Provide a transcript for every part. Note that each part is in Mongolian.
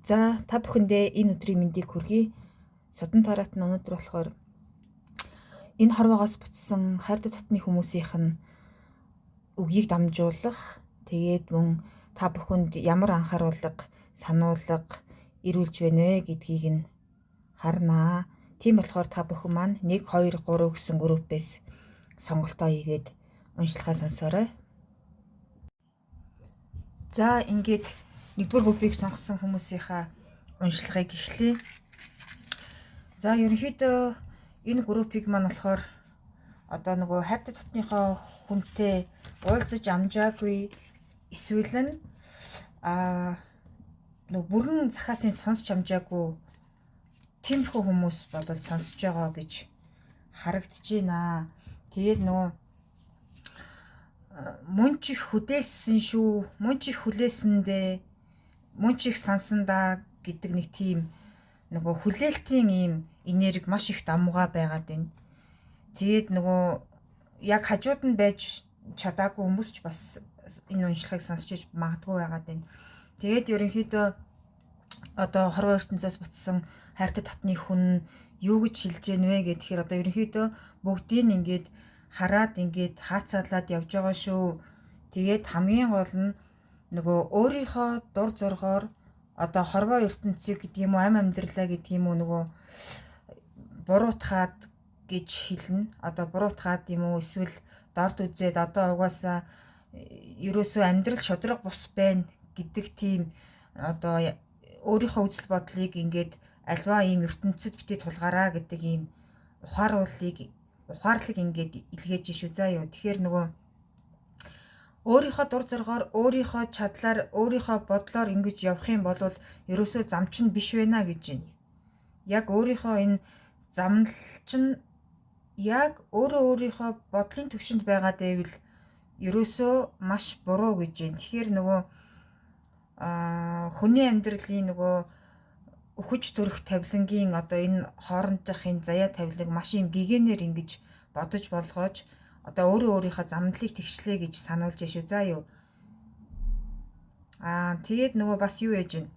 За та бүхэндээ энэ өдрийн мэндийг хүргэе. Судан тараат нь өнөөдөр болохоор энэ хорвоогоос буцсан хайртай татны хүмүүсийнх нь үгийг дамжуулах, тэгээд мөн та бүхэнд ямар анхааруулга, сануулга ирүүлж байна вэ гэдгийг нь харнаа. Тийм болохоор та бүхэн маань 1, 2, 3 гэсэн группээс сонголтоо хийгээд уншлагаа сонсоорой. За ингээд 1-р группийг сонгосон хүмүүсийнхаа уншлагыг эхлэе. За ерөнхийдөө энэ группийг маань болохоор одоо нөгөө хайртай татныхоо хүнтэй уулзаж амжаагүй эсвэл нь нөгөө бүрэн захаасын сонсч амжаагүй тиймэрхүү хүмүүс бодол сонсож байгаа гэж харагдаж байна. Тэгээд нөгөө мөн ч их хүдээсэн шүү, мөн ч их хүлээсэндээ, мөн ч их сансандаа гэдэг нэг тийм нөгөө хүлээлтийн ийм энерги маш их дамуугаа байгаад байна. Тэгээд нөгөө яг хажууд нь байж чадаагүй хүмүүс ч бас энэ уншлагыг сонсч магадгүй байгаад байна. Тэгээд ерөнхийдөө одоо хорвоо ертөнцөөс буцсан хайртай татны хүн юу гэж хэлж гэнэ вэ гэхээр одоо ерөнхийдөө бүгдийг ингээд хараад ингээд хаацаалаад явж байгаа шүү. Тэгээд хамгийн гол нь нөгөө өөрийнхөө дур зоргоор одоо хорвоо ертөнцийг гэдэг юм уу, ам амьдралаа гэдэг юм уу нөгөө буруутгаад гэж хэлнэ. Одоо буруутгаад юм уу, эсвэл дорд үзээд одоо угаасаа ерөөсөө амьдрал шудраг бус байна гэдэг тийм одоо өөрийнхөө үзэл бодлыг ингээд альва ийм ертөнцид битгий тулгаараа гэдэг ийм ухаарлыг ингээд илгээж шүү заа юу. Тэгэхээр нөгөө өөрийнхөө дур зоргоор, өөрийнхөө чадлаар, өөрийнхөө бодлоор ингэж явах юм бол ерөөсөө зам чинь биш байна гэж байна. Яг өөрийнхөө энэ замнал чинь яг өөрийнхөө бодлын төвшөнд байгаа дэвэл ерөөсөө маш буруу гэж байна. Тэгэхээр нөгөө хүний амьдралын нөгөө өхөж төрөх тавилангийн одоо энэ хоорондох энэ заяа тавиланг маш юм гэгэнээр ингэж бодож болгоож одоо өөрийнхөө замналыг тэгшлээ гэж сануулж шүү заа юу. Тэгээд нөгөө бас юу яж байна.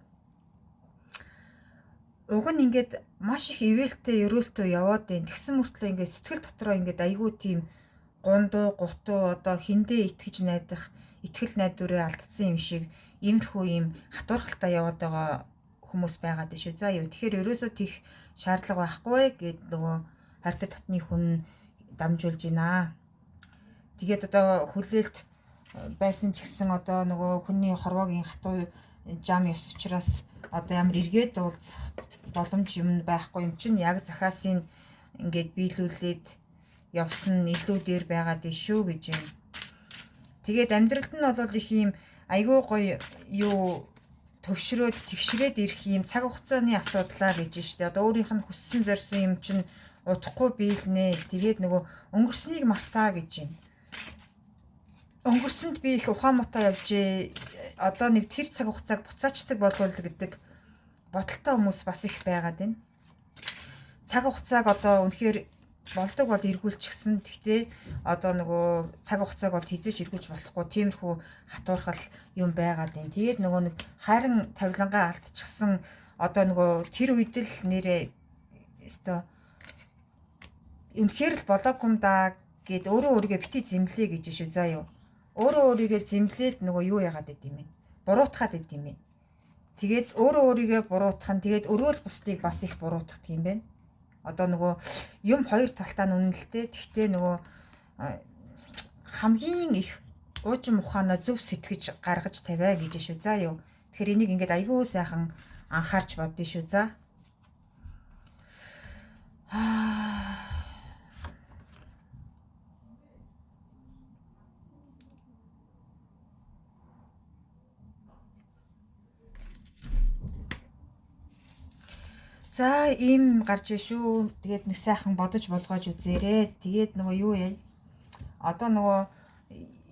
Уг нь ингээд маш их ивэлтэй, өрөөлтөө яваад байна. Тэгсэн мөртлөө ингээд сэтгэл дотроо ингээд айгүй тийм гундуу, гутуу одоо хиндээ итгэж найдах, итгэл найдварыг алдсан юм шиг иймэрхүү юм хатуурхалтай яваад байгаа хүмүүс байгаад шүү заа юу. Тэгэхээр ерөөсөө тийх шаардлага байхгүй гэд нөгөө хайртай татны хүн дамжуулж байна. Тэгээд одоо хүлээлт байсан ч гэсэн одоо нөгөө хүний хорвоогийн хатуу жам ёс учраас одоо ямар эргээд уулзах боломж юм байхгүй юм чинь яг захаасын ингээд биелүүлээд явсан илүү дээр байгаад шүү гэж юм. Тэгээд амьдралд нь бол их юм айгүй гоё юу төвшрөөд тэгшрээд ирэх юм цаг хугацааны асуудлаа гэж штэ. Одоо өөрийнх нь хүссэн зорьсон юм чинь удахгүй биелнэ. Тэгээд нөгөө өнгөрснийг мартаа гэж юм. Өнгөрсөнд би их ухаан мутаа явжээ. Одоо нэг тэр цаг хугацааг буцаачдаг болвол гэдэг бодолтой хүмүүс бас их байгаад байна. Цаг хугацааг одоо үнэхээр болдог бол эргүүлчихсэн. Гэхдээ одоо нөгөө цаг хугацааг бол хизээч эргүүлж болохгүй тиймэрхүү хатуурхал юм байгаад байна. Тэгээд нөгөө нэг хайрын тавилангаа алдчихсан одоо нөгөө тэр үед л нэрээ өстой үнэхээр л болоогүй юм да гэд өөрийгөө бити зэмлээ гэж шүү заа юу. Өөрийгөө зэмлээд нөгөө юу яагаад байд юм бэ? Буруутгаад байд юм бэ? Тэгээд өөрийгөө буруутах нь тэгээд өрөөл бусдыг бас их буруутгах юм байна. Одоо нөгөө юм хоёр талтаа нь үнэлтэй. Тэгтээ нөгөө хамгийн их уужим ухаанаа зөв сэтгэж гаргаж тавиа гэж шүү заа юу. Тэгэхээр энийг ингээд аягүй сайхан анхаарч бодъё шүү заа. За ийм гарч шүү. Тэгээд нэг сайхан бодож болгоож үзээрэй. Тэгээд нөгөө юу яа? Одоо нөгөө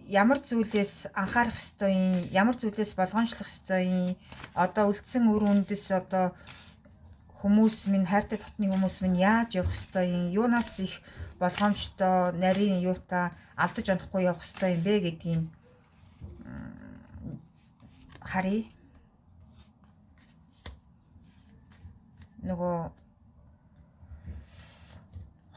ямар зүйлээс анхаарах ёстой юм, ямар зүйлээс болгоомжлох ёстой юм. Одоо үлдсэн үр үндэс одоо хүмүүс минь хайртай татны хүмүүс минь яаж явах ёстой юм? Юунаас их болгоомжтой, нарийн юутай алдаж онохгүй явах ёстой юм бэ гэдгийг харъя. нөгөө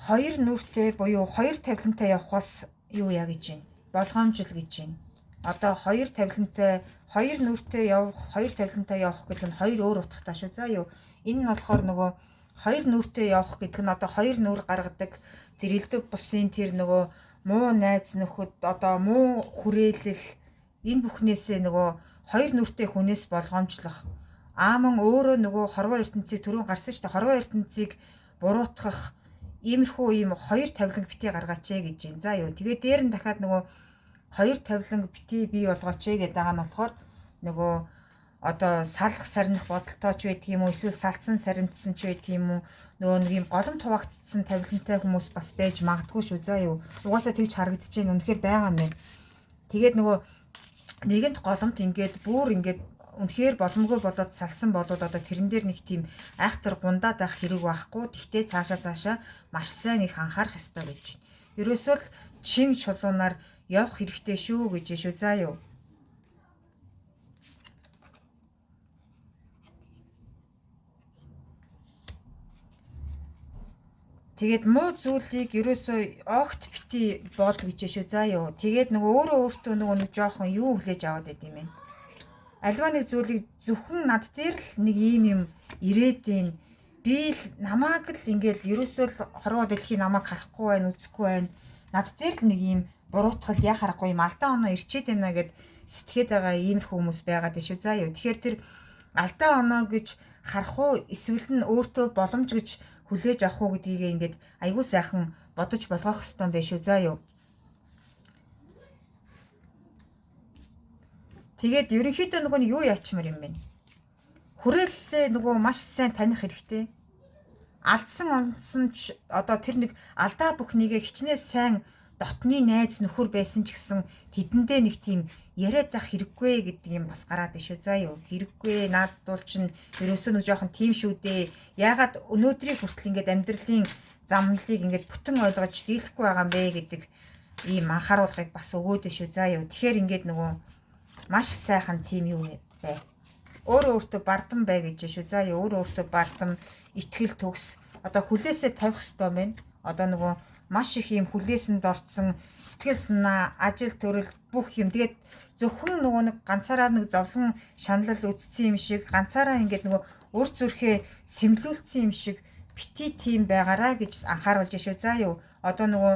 хоёр нүртэй буюу хоёр тавилантай явахаас юу яа гэж байна? Болгоомжл гэж байна. Одоо хоёр тавилантай, хоёр нүртэй явах, хоёр тавилантай явах гэдэг нь хоёр өөр утгатай шүү. За юу. Энэ нь болохоор нөгөө хоёр нүртэй явах гэдэг нь одоо хоёр нүр гаргадаг тэр элдв бусын тэр нөгөө муу найз нөхөд одоо муу хүрээлэл энэ бүхнээсээ нөгөө хоёр нүртэй хүнээс болгоомжлох. Ааман өөрөө нөгөө хорвоо ертөнцийг түрүүн гарсан шүү дээ. Хорвоо ертөнцийг буруутгах иймэрхүү ийм хоёр тавиланг битгий гаргаач гэж байна. За юу. Тэгээ дээр нь дахиад нөгөө хоёр тавиланг битгий бий болгооч гэдэг байгаа нь болохоор нөгөө одоо салах сарних бодолтой ч байдаг юм уу, эсвэл салцсан сарнитсан ч байдаг юм уу, нөгөө нэг юм голом туваагдсан тавилантай хүмүүс бас байж магадгүй шүү. За юу. Угаасаа тэгж харагдаж байна. Үнэхээр байгаа юм байна. Тэгээд нөгөө нэгэнт голомт ингээд бүр ингээд үнэхээр боломгүй болоод салсан болоод одоо тэрэн дээр нэг тийм айхтар гундаад байх хэрэг байхгүй. Тэгтээ цаашаа маш сайн их анхаарах ёстой гэж байна. Ерөөсөө л чин чулуунаар явах хэрэгтэй шүү гэж шүү. За юу. Тэгээд муу зүйлийг ерөөсөө огт бити боол гэж шүү. За юу. Тэгээд нөгөө өөртөө нөгөө нэг жоохон юу хүлээж аваад байд юм бэ? Альва нэг зүйлийг зөвхөн над дээр л нэг юм ирээд ийн. Би л намааг л ингээл ерөөсөө л хорвоо дэлхийн намааг харахгүй байна, үзэхгүй байна. Над дээр л нэг юм буруутгал яхахгүй юм алдаа оноо ирчээд байна гэд сэтгэхэд байгаа иймэрхүү хүмүүс байгаад шүү. За юу. Тэгэхээр тэр алдаа оноо гэж харах уу эсвэл нь өөртөө боломж гэж хүлээж авах уу гэдгийг ингээд айгүй сайхан бодож болгох хэрэгтэй байх шүү. За юу. Тэгээд ерөнхийдөө нөгөө юу яачмаар юм бэ? Хүрээллээ нөгөө маш сайн таних хэрэгтэй. Алдсан онцсон ч одоо тэр нэг алдаа бүхнийгээ хичнээн сайн дотны найз нөхөр байсан ч гэсэн тэдэндээ нэг тийм яриад байх хэрэггүй гэдэг юм бас гараад ишүү. За юу. Хэрэггүй наадуул чинь ерөөсөө нэг жоохон тийм шүү дээ. Яагаад өнөөдрийг хүртэл ингээд амьдралын замналыг ингээд бүтэн ойлгож дийлэхгүй байгаа юм бэ гэдэг ийм анхааруулгыг бас өгөөд ишүү. За юу. Тэгэхээр ингээд нөгөө маш сайхан тийм юу бай. Өөртөө бардам бай гэж шүү. За юу. Өөртөө бардам, итгэл төгс одоо хүлээсээ тавих хэрэгтэй байна. Одоо нөгөө маш их юм хүлээсэнд орцсон сэтгэл санаа, ажил төрөл бүх юм. Тэгээд зөвхөн нөгөө нэг ганцаараа нэг зовлон шаналл үтцсэн юм шиг, ганцаараа ингээд нөгөө үр зүрхээ сэмлүүлсэн юм шиг бити тийм байгаараа гэж анхааруулж шүү. За юу. Одоо нөгөө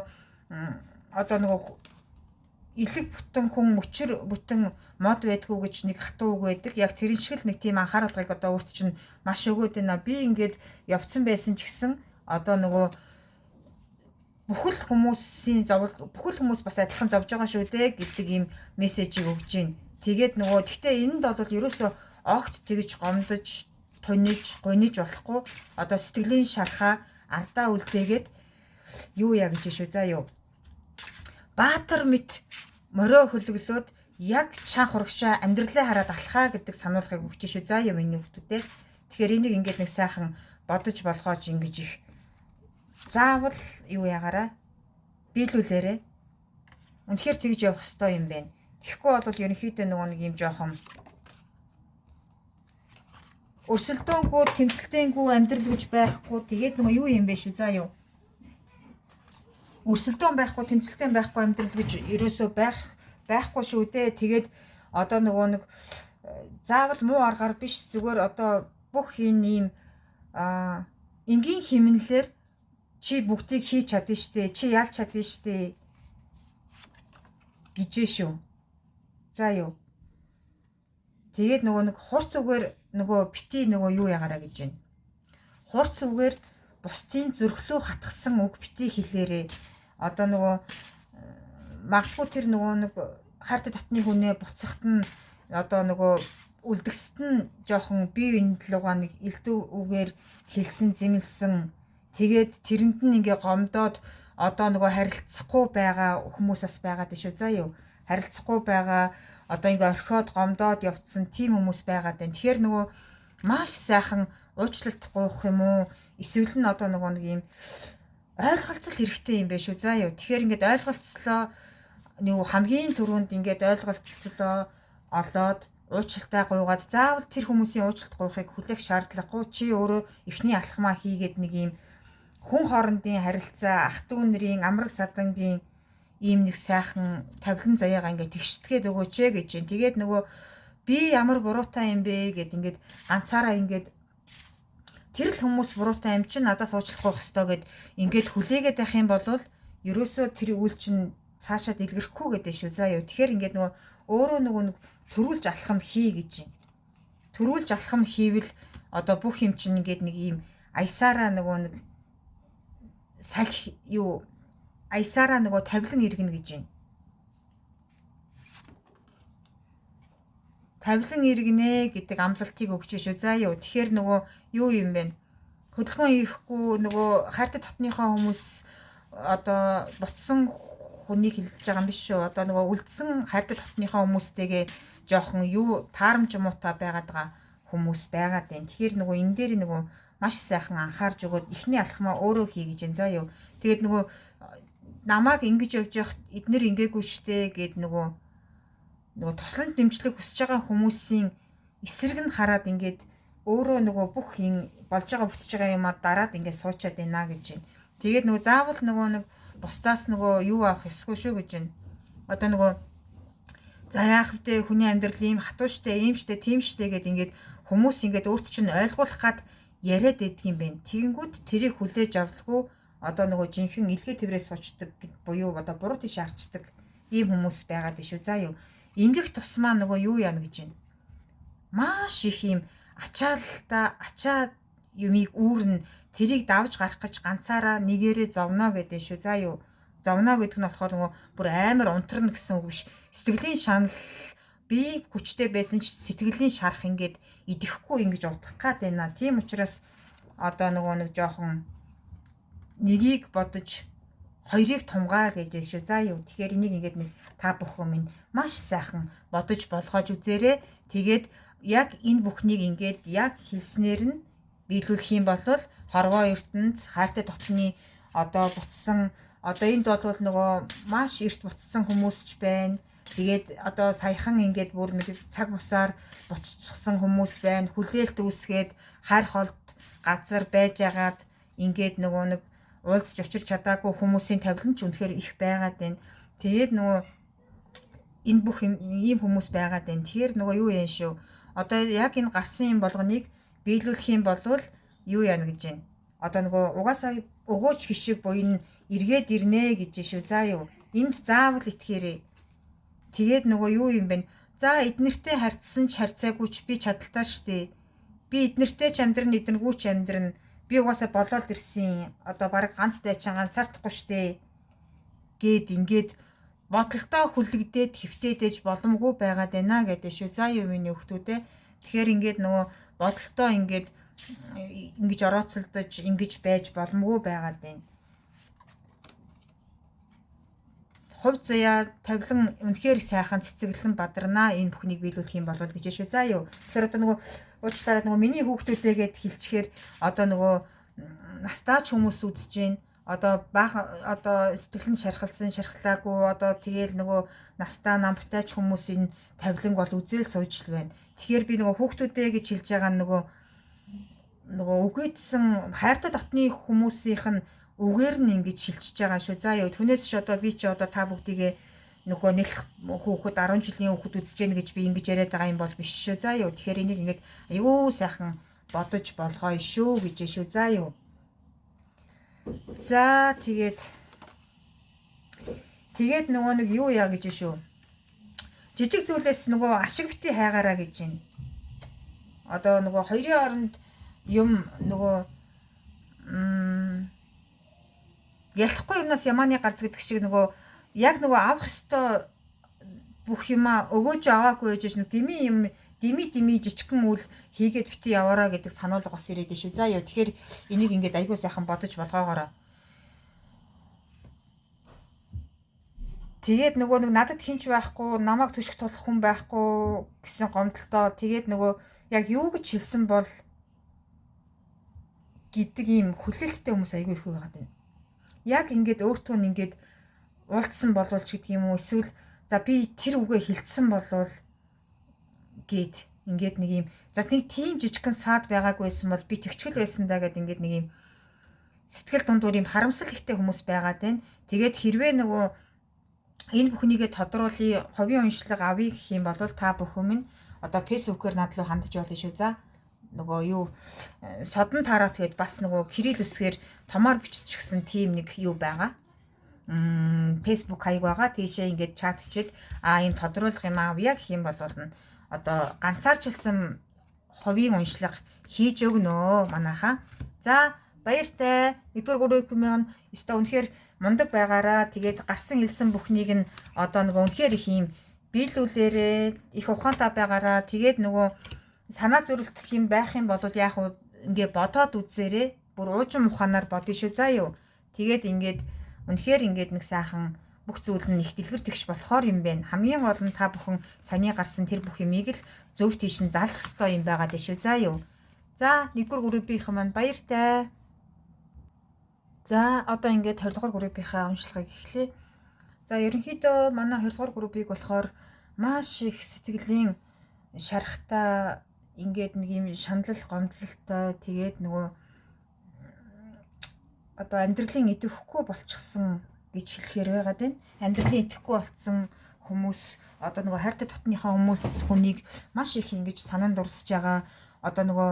илэг бүтэн хүн мөчр бүтэн мод байдгүй гэж нэг хатуу үг байдаг. Яг тэрэн шиг л нэг тийм анхааруулгыг одоо өөрт чинь маш өгөөд байна. Би ингээд явцсан байсан ч гэсэн одоо нөгөө бүхэл хүмүүс бас адилхан зовж байгаа шүү дээ гэдэг ийм мессежийг өгж байна. Тэгээд нөгөө гэхдээ энэнд бол ерөөсөө огт тэгж гомдож, туниж, гуниж болохгүй. Одоо сэтгэлийн шархаа ардаа үлдээгээд юу яа гэж шүү. За юу. Баатар мэд морио хөлөглөөд яг чанх урагшаа амьдралаа хараад алхаа гэдэг сануулгыг өгч шүү. За юм энэ хүмүүстэй. Тэгэхээр энийг ингээд нэг сайхан бодож болгоож ингэж их заавал юу ягаараа биелүүлээрэ. Үнэхээр тэгж явах хэрэгтэй юм байна. Тэгэхгүй бол ерөнхийдөө нөгөө нэг юм жоохон өрсөлдөөнгүй, тэмцэлтээнгүй амьдрал гэж байхгүй. Тэгээд нөгөө юу юм бэ шүү. За юу. Өрсөлдөөн байхгүй, тэмцэлтэн байхгүй амьдрал гэж ерөөсөө байхгүй шүү дээ. Тэгээд одоо нөгөө нэг заавал муу аргаар биш зүгээр одоо бүх энэ ийм энгийн хэмнэлээр чи бүгдийг хийж чадна штэ. Чи ялч чадна штэ. Гижээ шүү. За юу. Тэгээд нөгөө нэг хурц үгээр нөгөө бити нөгөө юу ягаараа гэж байна. Хурц үгээр бусдын зөрглөө хатгсан үг бити хэлээрээ. Одоо нөгөө магадгүй тэр нөгөө нэг хайртай татны хүнээ буцахт нь одоо нөгөө үлдгэсэд нь жоохон бие биений лугаа нэг элдв үгээр хэлсэн зэмлсэн. Тэгээд тэрэнд нь ингээ гомдоод одоо нөгөө харилцахгүй байгаа хүмүүс бас байгаа дээ шүү. За юу. Харилцахгүй байгаа одоо ингээ орхиод гомдоод явцсан тийм хүмүүс байгаа дээ. Тэгэхээр нөгөө маш сайхан уучлалт гуйх юм уу? Эсвэл нь одоо нөгөө нэг юм ойлголцол хэрэгтэй юм байна шүү. За юу. Тэгэхээр ингээд ойлголцлоо нөгөө хамгийн түрүүнд ингээд ойлголцлоо олоод уучлалтай гуйгаад заавал тэр хүмүүсийн уучлалт гуйхыг хүлээх шаардлагагүй. Чи өөрөө эхний алхмаа хийгээд нэг юм хүн хоорондын харилцаа, ах дүү нарын амраг садангийн ийм нэг сайхан тавилан заяагаа ингээд тэгштгэгээд өгөөч гэж юм. Тэгээд нөгөө би ямар буруутай юм бэ гэд ингээд ганцаараа ингээд тэр л хүмүүс буруутай юм чинь надаас уучлах байх ёстой гэд ингээд хүлээгээд байх юм бол ерөөсөө тэр үйл чинь цаашаа дэлгэрхгүй гэдэг шүү. За юу. Тэгэхээр ингээд нөгөө өөрөө нөгөө нэг төрүүлж алхам хий гэж юм. Төрүүлж алхам хийвэл одоо бүх юм чинь ингээд нэг ийм аясаараа нөгөө нэг салхи юу аясаараа нөгөө тавилан иргэнэ гэж юм. Тавилан иргэнэ гэдэг амлалтыг өгч шүү. За юу. Тэгэхээр нөгөө юу юм бэ? Хөдөлгөөн ирэхгүй нөгөө хайртай дотныхоо хүмүүс одоо буцсан хүнийг хэлж байгаа юм биш шүү. Одоо нөгөө үлдсэн хайртай дотныхоо хүмүүстэйгээ жоохон юу таарамж муутай байгаад байгаа хүмүүс байгаад байна. Тэгэхээр нөгөө энэ дээр нөгөө маш сайхан анхаарж өгөөд эхний алхмаа өөрөө хий гэж энэ. За юу. Тэгээд нөгөө намааг ингэж явж явахад эднэр ингээгүй штэ гэд нөгөө тусланд дэмжлэг хүсэж байгаа хүмүүсийн эсрэг нь хараад ингээд өөрөө нөгөө бүх юм болж байгаа бүтэж байгаа юмаа дараад ингээд суучаад байна гэж байна. Тэгээд нөгөө заавал нөгөө нэг бусдаас нөгөө юу авах ёсгүй шүү гэж байна. Одоо нөгөө за яах вэ хүний амьдрал ийм хатуу штэ, ийм штэ, тийм штэ гэд ингээд хүмүүс ингээд өөрт чинь ойлгуулах гад яриад идэг юм байна. Тэгэнгүүт тэрийг хүлээж авалгүй одоо нөгөө жинхэнэ илгээ тэврээс суучдаг буюу одоо буруу тийш арчдаг ийм хүмүүс байгаад шүү. За юу. Ингэх тусмаа нөгөө юу яана гэж байна. Маш их юм ачаа юмыг үүрнэ. Тэрийг давж гарах гэж ганцаараа нэгээрээ зовно гэдэг шүү. За юу. Зовно гэдэг нь болохоор нөгөө бүр амар унтрна гэсэн үг биш. Сэтгэлийн шанал би хүчтэй байсан ч сэтгэлийн шарах ингээд идэхгүй ингэж удах гад байна. Тийм учраас одоо нөгөө нэг жоохон нэгийг бодож хоёрыг тумгаа гэж шүү. За юу. Тэгэхээр энийг ингээд нэг та бүхэн минь маш сайхан бодож болгоож үзээрэй. Тэгээд яг энэ бүхнийг ингээд яг хэлснээр нь биелүүлэх юм бол хорвоо ертөнд хайртай дотны одоо буцсан одоо энд бол нөгөө маш эрт буцсан хүмүүс ч байна. Тэгээд одоо саяхан ингээд бүр нэг цаг бусаар буцчихсан хүмүүс байна. Хүлээлт үүсгээд хайр холд газар байжгаад ингээд нөгөө нэг уулзч учирч чадаагүй хүмүүсийн тавилан ч үнэхээр их байгаад байна. Тэгээд нөгөө энэ бүх ийм хүмүүс байгаад байна. Тэгэхээр нөгөө юу яан шүү. Одоо яг энэ гарсан юм болгоныг биелүүлэх юм бол юу яана гэж байна. Одоо нөгөө угаасаа өгөөч гişиг буйн эргээд ирнэ гэж шүү. За юу. Энд заавал итгээрэй. Тэгээд нөгөө юу юм бэ? За эднэртэй харьцсан ч харьцаагүй ч би чадaltaа штэ. Би эднэртэй ч амьдрын эднэргүй ч амьдрын. Би угаасаа болоод ирсэн. Одоо баг ганц дайчин ганцаардахгүй штэ. Гэд ингээд бодолтой хүлэгдээд хөвтөөдэж боломгүй байгаад байна гэдэг шүү. За юу миний хөвтүүдээ. Тэгэхээр ингээд нөгөө бодолтой ингээд ингэж орооцолдож ингэж байж боломгүй байгаад байна. Хувь заяа тавилан үнэхээр сайхан цэцэглэн бадарнаа энэ бүхнийг биелүүлэх юм бол гэж шүү. За юу. Тэгэхээр одоо нөгөө уучлаарай нөгөө миний хүүхдүүдээгээд хэлчихээр одоо нөгөө настаач хүмүүс үзэж гин одоо одоо сэтгэл нь шархалаагүй одоо тэгээл нөгөө настаа намтайч хүмүүсийн тавилан бол үзэл сууж л байна. Тэгэхээр би нөгөө хүүхдүүдээ гэж хэлж байгаа нөгөө үгүйдсэн хайртай дотны хүмүүсийнх нь үгээр нь ингэж шилжиж байгаа шүү. За юу түүнээс ч одоо би ч одоо та бүгдийгээ нөгөө нэлэх хүүхэд 10 жилийн хүүхэд үзэж гэнэ гэж би ингэж яриад байгаа юм бол биш шүү. За юу тэгэхээр энийг ингэж аюу сайхан бодож болгоё шүү гэж шүү. За юу. За тэгээд нөгөө нэг юу яа гэж шүү. Жижиг зүйлээс нөгөө ашиг бити хайгаараа гэж байна. Одоо нөгөө хоёрын хооронд юм нөгөө ялахгүй юмнаас ямааны гарц гэдэг шиг нөгөө яг нөгөө авах ёстой бүх юмаа өгөөж аваагүй гэж нэг дими жижигхэн үл хийгээд бити яваараа гэдэг сануулга бас ирээд шүү. За ёо тэгэхээр энийг ингээд айгуу сайхан бодож болгоогоорой. Тэгээд нөгөө нэг надад хинч байхгүй, намайг түших тулах хүн байхгүй гэсэн гомдолтой. Тэгээд нөгөө яг юу гэж хэлсэн бол гэдэг ийм хүлээлттэй хүмүүс айгүй их байгаад байна. Яг ингээд өөртөө нь ингээд уулзсан болвол ч гэдэг юм уу эсвэл за би тэр үгээ хэлсэн болвол гээд ингээд нэг юм за нэг тийм жижигхэн саад байгаагүйсэн бол би тэгчгэл байсан даа гэд ингээд нэг юм сэтгэл дундуур юм харамсал ихтэй хүмүүс байгаад байна. Тэгээд хэрвээ нөгөө энэ бүхнийгээ тодруулъя, ховийн уншлага авъя гэх юм бол та бүхэн минь одоо фэйсбүүкээр над руу хандаж болно шүү. За нөгөө юу содон тараад тэгээд бас нөгөө кирилл үсгээр томоор биччихсэн тийм нэг юу байгаа. Фэйсбүүк хаяг байгаа. Тийшээ ингээд чатчихэд ийм тодруулах юм авъя гэх юм бол одоо ганцаарчилсан ховийн уншлага хийж өгнө манайхаа. За баяртай. 1-р 3 минь өстой үнэхээр мундаг байгаараа. Тэгээд гарсан хэлсэн бүхнийг нь одоо нөгөө үнэхээр их юм биелүүлээрээ их ухаантай байгаараа. Тэгээд нөгөө санаа зөрөлдөх юм байх юм бол яг уу ингээ бодоод үзээрэй. Бүр уужим ухаанаар бодъё шүү. За юу. Тэгээд ингээд үнэхээр ингээд нэг сайхан бүх зүйл нь их дэлгэр тэгш болохоор юм байна. Хамгийн гол нь та бүхэн саний гарсан тэр бүх юмыг л зөв тийш нь залах ёстой юм байгаад шүү. За юу. За 1-р группийнхэн маань баяртай. За одоо ингээд 20-р группийнхаа уншлагыг эхлэе. За ерөнхийдөө манай 20-р группийг болохоор маш их сэтгэлийн шарахтай ингээд нэг юм шаналл гомдлолтой тэгээд нөгөө одоо амьдралын идэвхгүй болчихсон гэж хэлэхээр байгаад байна. Амьдралын идэвхгүй болцсон хүмүүс одоо нөгөө хайртай дотныхаа хүмүүс хүнийг маш их ингэж санаанд дурсаж байгаа. Одоо нөгөө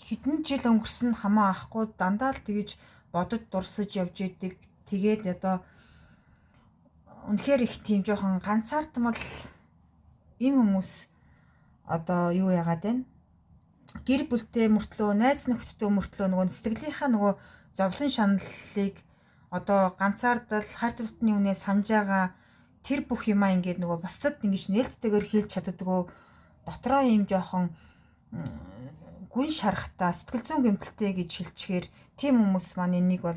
хэдэн жил өнгөрсөн хамаа ахгүй дандаа л тэгэж бодод дурсаж явж идэг. Тэгээд одоо үнэхээр их тийм жоохон ганцаардмал ийм хүмүүс одоо юу яагаад байна? Гэр бүлтэй мөртлөө, найз нөхдөдөө мөртлөө нөгөө сэтгэлийнхаа нөгөө зовлон шаналлыг одоо ганцаардал хайртай дотны үнэ санаж байгаа тэр бүх юмаа ингээд нөгөө бусдад ингэж нээлттэйгээр хэлж чаддаггүй дотроо юм жоохон гүн шарахтаа сэтгэл зүйн гэмтэлтэй гэж хэлчихээр тийм хүмүүс маань энийг бол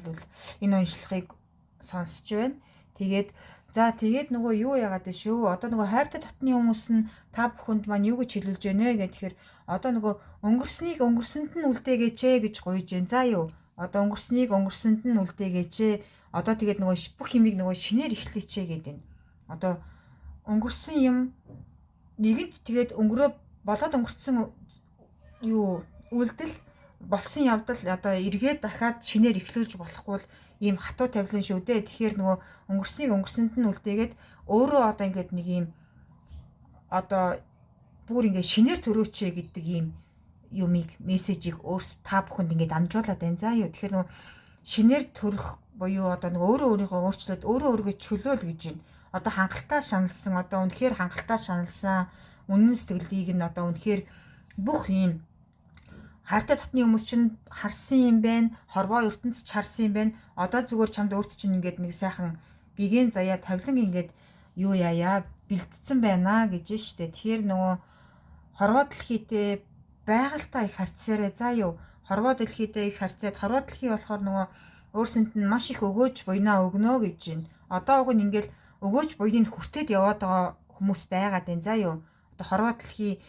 энэ уншлагыг сонсч байна. Тэгээд нөгөө юу яагаад вэ шүү? Одоо нөгөө хайртай дотны хүмүүс нь та бүхэнд маань юу гэж хэлүүлж байна вэ гэхээр одоо нөгөө өнгөрснийг өнгөрсөнд нь үлдээгээч гэж гуйж байна. За юу? Одоо өнгөрснийг өнгөрсөнд нь үлдээгээч. Одоо тэгээд нөгөө бүх юмыг нөгөө шинээр эхлэеч гэдэг. Одоо өнгөрсөн юм нэгэнд тэгээд болоод өнгөрсөн юу үйлдэл болсон явдал одоо эргээд дахиад шинээр эхлүүлж болохгүй л ийм хатуу тавилан шүү дээ. Тэгэхээр нөгөө өнгөрснийг өнгөрсөнд нь үлдээгээд өөрөө одоо ингээд нэг ийм одоо бүр ингээд шинээр төрөөч гэдэг ийм юмыг мессежийг та бүхэнд ингээд амжуулаад байна. За юу. Тэгэхээр нөгөө шинээр төрөх буюу одоо нөгөө өөрийнхөө өөрчлөөд өөрийгөө чөлөөл гэж байна. Одоо хангалттай шаналсан, одоо үнэхээр хангалттай шаналсан үнэн сэтгэлийг нь одоо үнэхээр бүх ийм хайртай дотны хүмүүс чинь харсан юм байна. Хорвоо ертөнцөд харсан юм байна. Одоо зүгээр чамд өөрт чинь ингээд нэг сайхан гигэн заяа тавилан ингээд юу яая бэлдсэн байна гэж штэ. Тэгэхээр нөгөө хорвоо дэлхийтэй байгальтай их харьцаарай. За юу. Хорвоо дэлхийтэй их харьцаад хорвоо дэлхий болохоор нөгөө өөрсөнд нь маш их өгөөж буйнаа өгнө гэж байна. Одоо уг нь ингээд өгөөж буйныг хүртээд яваад байгаа хүмүүс байгаад байна. За юу. Одоо хорвоо дэлхий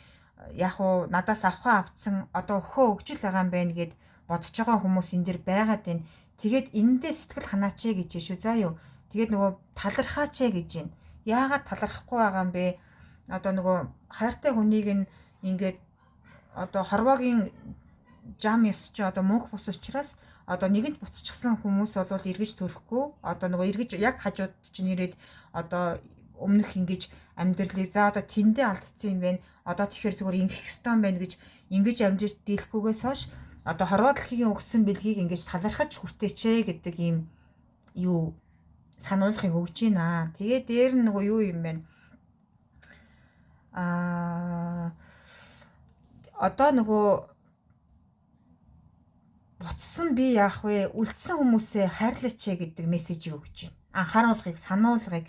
яг уу надаас авцсан одоо өхөө өгжил байгаа юм байна гэд бодож байгаа хүмүүс энэ дэр байгаад байна. Тэгээд энэндээ сэтгэл ханаач гэж шүү. За юу. Тэгээд нөгөө талархаач гэж байна. Яагаад талархахгүй байгаа юм бэ? Одоо нөгөө хайртай хүнийг ингээд одоо хорвоогийн жам ёс чи одоо мөнх бус учраас одоо нэгэнд буцчихсан хүмүүс бол эргэж төрөхгүй. Одоо нөгөө эргэж яг хажууд чинь ирээд одоо өмнөх ингэж амьдралыг за одоо тэндээ алдсан юм байна. Одоо тэгэхээр зүгээр ингэх ёстой юм байна гэж ингэж амжиж дийлэхгүйгээс хойш одоо хорвоо дэлхийн өгсөн бэлгийг ингэж талархаж хүртээчээ гэдэг ийм юу сануулгыг өгж байна. Тэгээ дээр нь нөгөө юу юм бэ? Одоо нөгөө буцсан би яах вэ? Үлдсэн хүмүүсээ хайрлаач гэдэг мессежийг өгч байна. Анхааруулгыг, сануулгыг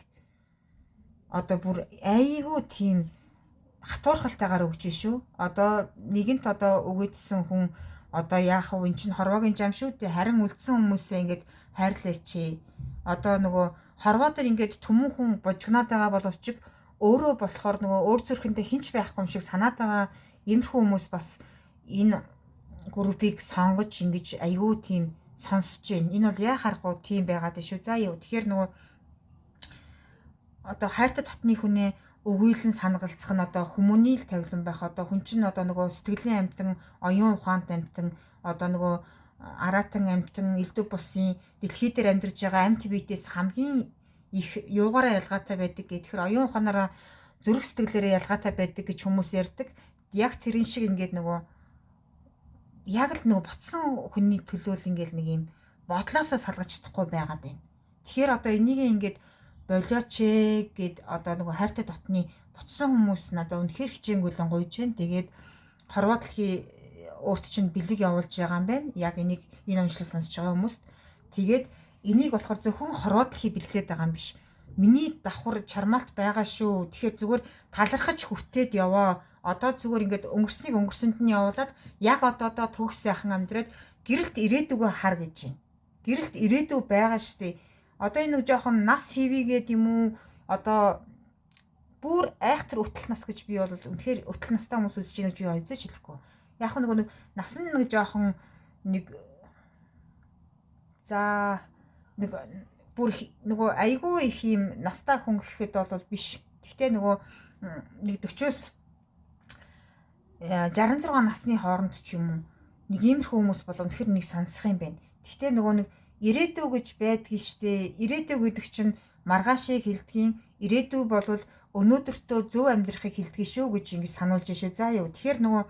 одоо бүр айгүй тийм хатуурхалтайгаар өгч шүү. Одоо нэгэнт одоо өгөөдсөн хүн одоо яах вэ? Эн чинь хорвоогийн жам шүү дээ. Харин үлдсэн хүмүүсээ ингээд хайрлаач. Одоо нөгөө хорвоо дээр ингээд түмэн хүн божигнаад байгаа боловч өөрөө болохоор нөгөө өөр зүрхэндээ хинч байхгүй юм шиг санаад байгаа иймэрхүү хүмүүс бас энэ группийг сонгож ингэж айгүй тийм сонсож байна. Энэ бол яхаарахгүй тийм байгаад шүү. За юу. Тэгэхээр нөгөө одоо хайртай дотны хүнээ өгүүлэн санагалцах нь одоо хүмүүний л тавилан байх. Одоо хүн чинь одоо нөгөө сэтгэлийн амтан, оюун ухаант амтан, одоо нөгөө аратан амтан, элдв бусын дэлхий дээр амьдарж байгаа амьт биетээс хамгийн их юугаараа ялгаатай байдаг гэхээр оюун ухаанаараа зүрх сэтгэлээрээ ялгаатай байдаг гэж хүмүүс ярьдаг. Яг тэрэн шиг ингээд нөгөө яг л нөгөө ботсон хүний төлөө л ингээд нэг юм бодлоосоо салгаж чадахгүй байгаад байна. Тэгэхээр одоо энийг ингээд болооч гэд одоо нөгөө хайртай дотны ботсон хүмүүс надад үнэхээр хичээнгүйлэн гуйж байна. Тэгээд хорвоо дэлхий өөрт чинь бэлэг явуулж байгаа юм байна. Яг энийг энэ уншлал сонсож байгаа хүмүүст. Тэгээд энийг болохоор зөвхөн хорвоо дэлхий бэлгэлээд байгаа юм биш. Миний давхар чармаалт байгаа шүү. Тэгэхээр зүгээр талархаж хүртээд яваа. Одоо зүгээр ингээд өнгөрснийг өнгөрсөнд нь явуулаад яг одоо төгс сайхан амьдраад гэрэлт ирээдүгөө хар гэж байна. Гэрэлт ирээдүг байгаа штэ. Одоо энэ нэг жоохон нас хийвигээд юм уу? Одоо бүр айхтар өтөл нас гэж би бол үнэхээр өтөл настай хүмүүс үзэж байна гэж би ойзооч хэлэхгүй. Яг нэг нас нь нэг жоохон нэг за нэг бүр нөгөө айгүй их юм настай хүн гэхэд бол биш. Гэхдээ нөгөө нэг 40-оос 66 насны хооронд ч юм уу нэг иймэрхүү хүмүүс бол үнэхээр нэг сонсох юм байна. Гэхдээ нөгөө нэг ирээдүй гэж байдгийг штэ. Ирээдүй гэдэг чинь маргаашийг хэлдгийн. Ирээдүй бол өнөөдөртөө зөв амьдрахыг хэлдэг шүү гэж ингэж сануулж шүү. За юу. Тэгэхээр нөгөө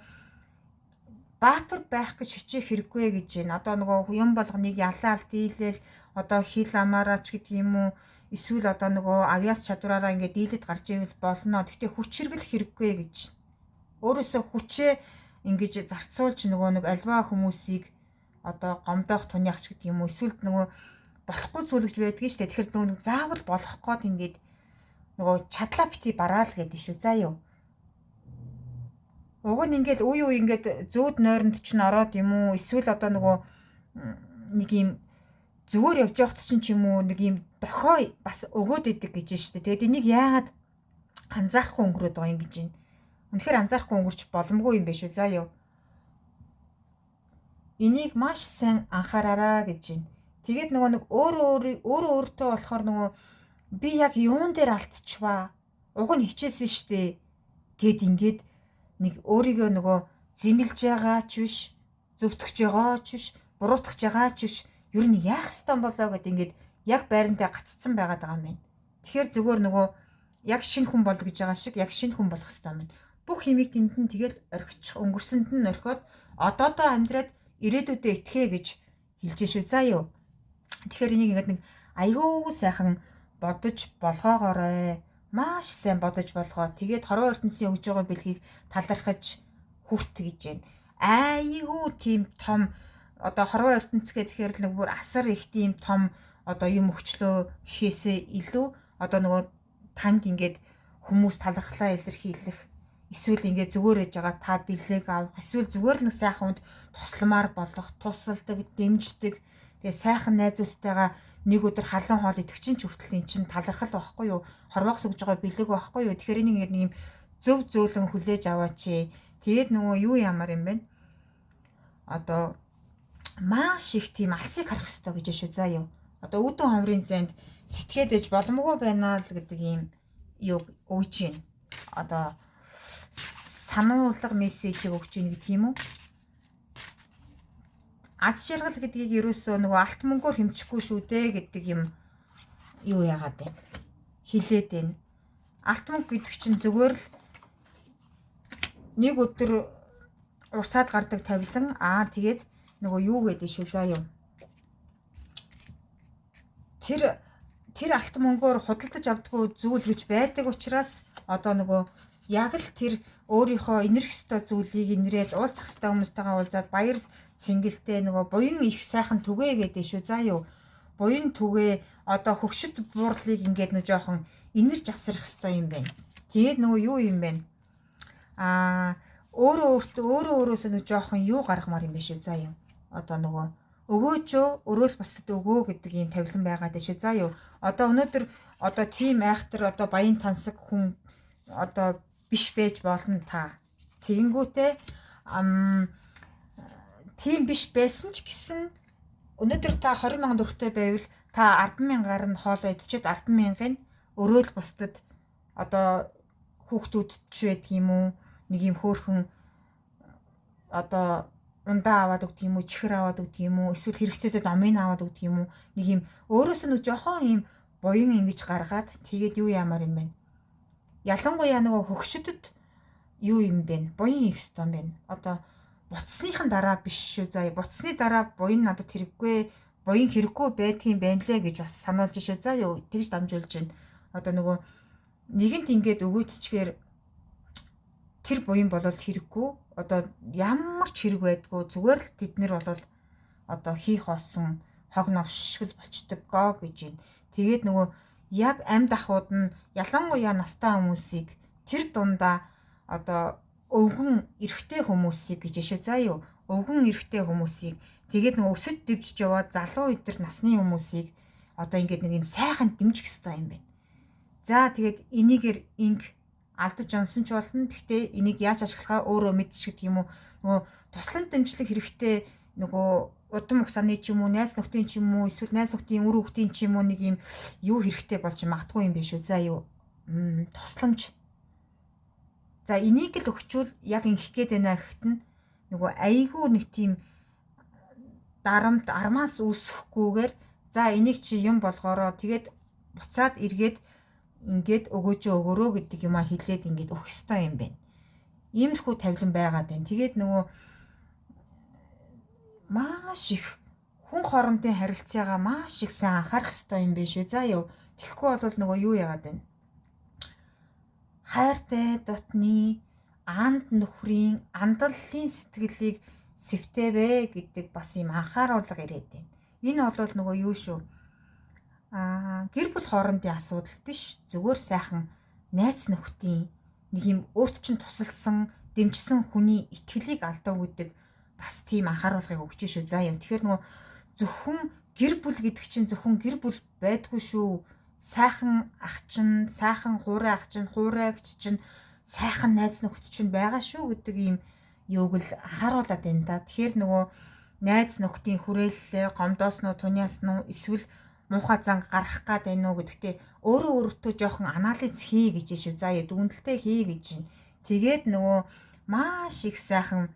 баатар байх гэж хичээх хэрэггүй гэж байна. Одоо нөгөө юм болгоныг ялаал дийлэл одоо хил амаараач гэдэг юм уу. Эсвэл одоо нөгөө авьяас чадвараараа ингээд дийлэд гарч ивэл болно. Гэхдээ хүч хэрэгэл хэрэггүй гэж. Өөрөөсөө хүчээ ингэж зарцуулж нөгөө нэг альва хүмүүсийг одоо гомдоох туниахч гэдэг юм уу. Эсвэл нөгөө болохгүй зүйлж байдгийг шүү дээ. Тэгэхээр нөгөө заавал болох гээд ингээд нөгөө чадлаа бити бараал гэдэг шүү. За юу. Уг нь ингээд үе үе ингээд зөөд нойронд ч н ороод юм уу. Эсвэл одоо нөгөө нэг юм зүгээр явж явахт чинь ч юм уу нэг юм дохой бас өгөөд идэг гэж шүү дээ. Тэгээд энийг яагаад анзаарахгүй өнгөрөөд байгаа юм гэж байна. Үнэхээр анзаарахгүй өнгөрч боломгүй юм биш үү. За юу. Энийг маш сайн анхаараарай гэж байна. Тэгээд нөгөө нэг өөрөө өөртөө болохоор нөгөө би яг юун дээр алдчихваа. Уг нь хичээсэн штэ гэд ингээд нэг өөрийгөө нөгөө зэмлж байгаа ч биш, зөвтгөж байгаа ч биш, буруутгаж байгаа ч биш. Ер нь яах ёстой болоо гэд ингээд яг байрандаа гаццсан байгаад байгаа юм байна. Тэгэхээр зүгээр нөгөө яг шинэ хүн бол гэж байгаа шиг яг шинэ хүн болох ёстой юм. Бүх химиг тэнд нь тэгэл орхичих өнгөрсөнд нь орхиод одоодоо амьдраад ирээдүйдээ итгэе гэж хэлж шүү. За юу. Тэгэхээр энийг ингээд нэг айгүй сайхан бодож болгоогоорой. Маш сайн бодож болгоо. Тэгээд хорвоо ертөнцийн өгж байгаа бэлгийг талархаж хүрт гэж байна. Айгүй тийм том одоо хорвоо ертөнц гэхээр л нэг бүр асар их тийм том одоо юм өгчлөө гэхээсээ илүү одоо нөгөө танд ингээд хүмүүс талархлаа илэрхийлэх эсвэл ингээд зүгээр ээж байгаа та бэлэг авах эсвэл зүгээр л нэг сайхан хүнд тусламар болох, тусалдаг, дэмждэг. Тэгээ сайхан найзуудтайгаа нэг өдөр халуун хоол идэх чинь ч хүртэл эн чинь талархал байхгүй юу? Хорвоогс өгж байгаа бэлэг байхгүй юу? Тэгэхээр энийг нэг юм зөв зөөлөн хүлээж аваач. Тэгээд нөгөө юу ямар юм бэ? Одоо маш их тийм алсыг харах хэрэгтэй гэж шүү. За юу. Одоо үүдэн хомрын зайд сэтгээд ээж боломгүй байна л гэдэг юм юу өгч юм. Одоо сануулга мессежийг өгч ийн гэх юм уу? Аз жаргал гэдгийг ерөөсөө нөгөө алт мөнгөөр хэмчихгүй шүү дээ гэдэг юм юу яагаад вэ? Хилээд байна. Алт мөнгө гэдэг чинь зүгээр л нэг өдөр урсаад гардаг тавилан тэгээд нөгөө юу гэдэг шүү. За юу. Тэр алт мөнгөөр худалдаж авдаггүй зүйл гэж байдаг учраас одоо нөгөө яг л тэр өөрийнхөө инэрх ёстой зүйлийг инрээд уулзах ёстой хүмүүстэйгээ уулзаад баяр цэнгэлтэй нөгөө буян их сайхан түгээ гэдэг шүү. За юу. Буян түгээ одоо хөвшөт буурлыг ингээд нэг жоохон инэрч асрах ёстой юм байна. Тэгээд нөгөө юу юм бэ? Өөрөөсөө нэг жоохон юу гаргамаар юм биш үү? За юу. Одоо нөгөө өгөөч өрөөл бусдад өгөө гэдэг юм тавилан байгаад шүү. За юу. Одоо өнөөдөр одоо тийм айхтар одоо баян тансаг хүн одоо биш байж болно та. Тэгэнгүүтээ тийм биш байсан ч гэсэн өнөөдөр та 20,000 төгрөгтэй байвал та 10,000-аар нь хоолоо идчихэд 10,000-ыг өрөөл бусдад одоо хүүхдүүд ч байдаг юм уу? Нэг юм хөөрхөн одоо ундаа аваад өгдөг юм уу? Чихэр аваад өгдөг юм уу? Эсвэл хэрэгцээтэй номын аваад өгдөг юм уу? Нэг юм өөрөөс нь жоохон юм буян ингэж гаргаад тэгээд юу яамаар юм бэ? Ялангуяа нөгөө хөгшөдөд юу юм бэ? Буян хийх ёстой юм байна. Одоо буцсныхан дараа биш шүү. За буцсны дараа буян надад хэрэггүй, буян хэрэггүй байдгийн байна лээ гэж бас сануулж шүү. За юу тэгж дамжуулж байна. Одоо нөгөө нэгэнт ингээд өгөөдчгээр тэр буян болол хэрэггүй. Одоо ямар ч хэрэг байдгүй. Зүгээр л тэд нар болол одоо хийх осон хог новшгөл болчдөг гоо гэж байна. Тэгээд нөгөө яг амьд ахуйд нь ялангуяа настай хүмүүсийг тэр дундаа одоо өвгөн эрэгтэй хүмүүсийг гэж шүү. За юу өвгөн эрэгтэй хүмүүсийг тэгээд нөгөө өсөж дэвжиж яваад залуу өдр насны хүмүүсийг одоо ингээд нэг юм сайхан дэмжих хэрэгтэй юм байна. За тэгээд энийгээр инг алдаж онсон ч болно. Гэхдээ энийг яаж ашиглахаа өөрөө мэдчихдэг юм уу? Нөгөө туслан дэмжлэг хэрэгтэй нөгөө удам угсааны ч юм уу, найз нөхдийн ч юм уу, эсвэл найз нөхдийн үр хүүхдийн ч юм уу нэг юм юу хэрэгтэй болж магадгүй юм биш үү? За юу тусламж. За энийг л өгчүүл яг ингэх гээд байна гэхэд нь нөгөө айгүй нэг тийм дарамт армаас үүсэхгүйгээр за энийг чи юм болгоороо тэгээд буцаад эргээд ингээд өгөөрөө гэдэг юм а хэлээд ингээд өгөх ёстой юм байна. Иймэрхүү тавилан байгаад байна. Тэгээд нөгөө маш их хүн хоорондын харилцаагаа маш их сайн анхаарах ёстой юм биш үү? За юу тэгэхгүй бол нөгөө юу яагаад байна? Хайртай дотны анд нөхрийн андаллын сэтгэлийг сэвтэвэ гэдэг бас юм анхааруулга ирээд байна. Энэ бол нөгөө юу шүү? Гэр бүл хоорондын асуудал биш. Зүгээр сайхан найз нөхдийн нэг юм өөрт чинь тусалсан, дэмжсэн хүний итгэлийг алдав гэдэг бас тийм анхааруулгыг өгч шүү. За юм. Тэгэхээр нөгөө зөвхөн гэр бүл гэдэг чинь зөвхөн гэр бүл байдгүй шүү. Сайхан ах чинь, сайхан хуурай ах чинь, хуурайгч чинь, сайхан найз нөхд чинь байгаа шүү гэдэг ийм юуг л анхааруулад байна да. Тэгэхээр нөгөө найз нөхдийн хүрээллээ гомдоосноо, туниасноо эсвэл муухай занг гарах гад байна уу гэдэгтээ өөртөө жоохон анализ хий гэж шүү. За дүгнэлтээ хий гэж байна. Тэгээд нөгөө маш их сайхан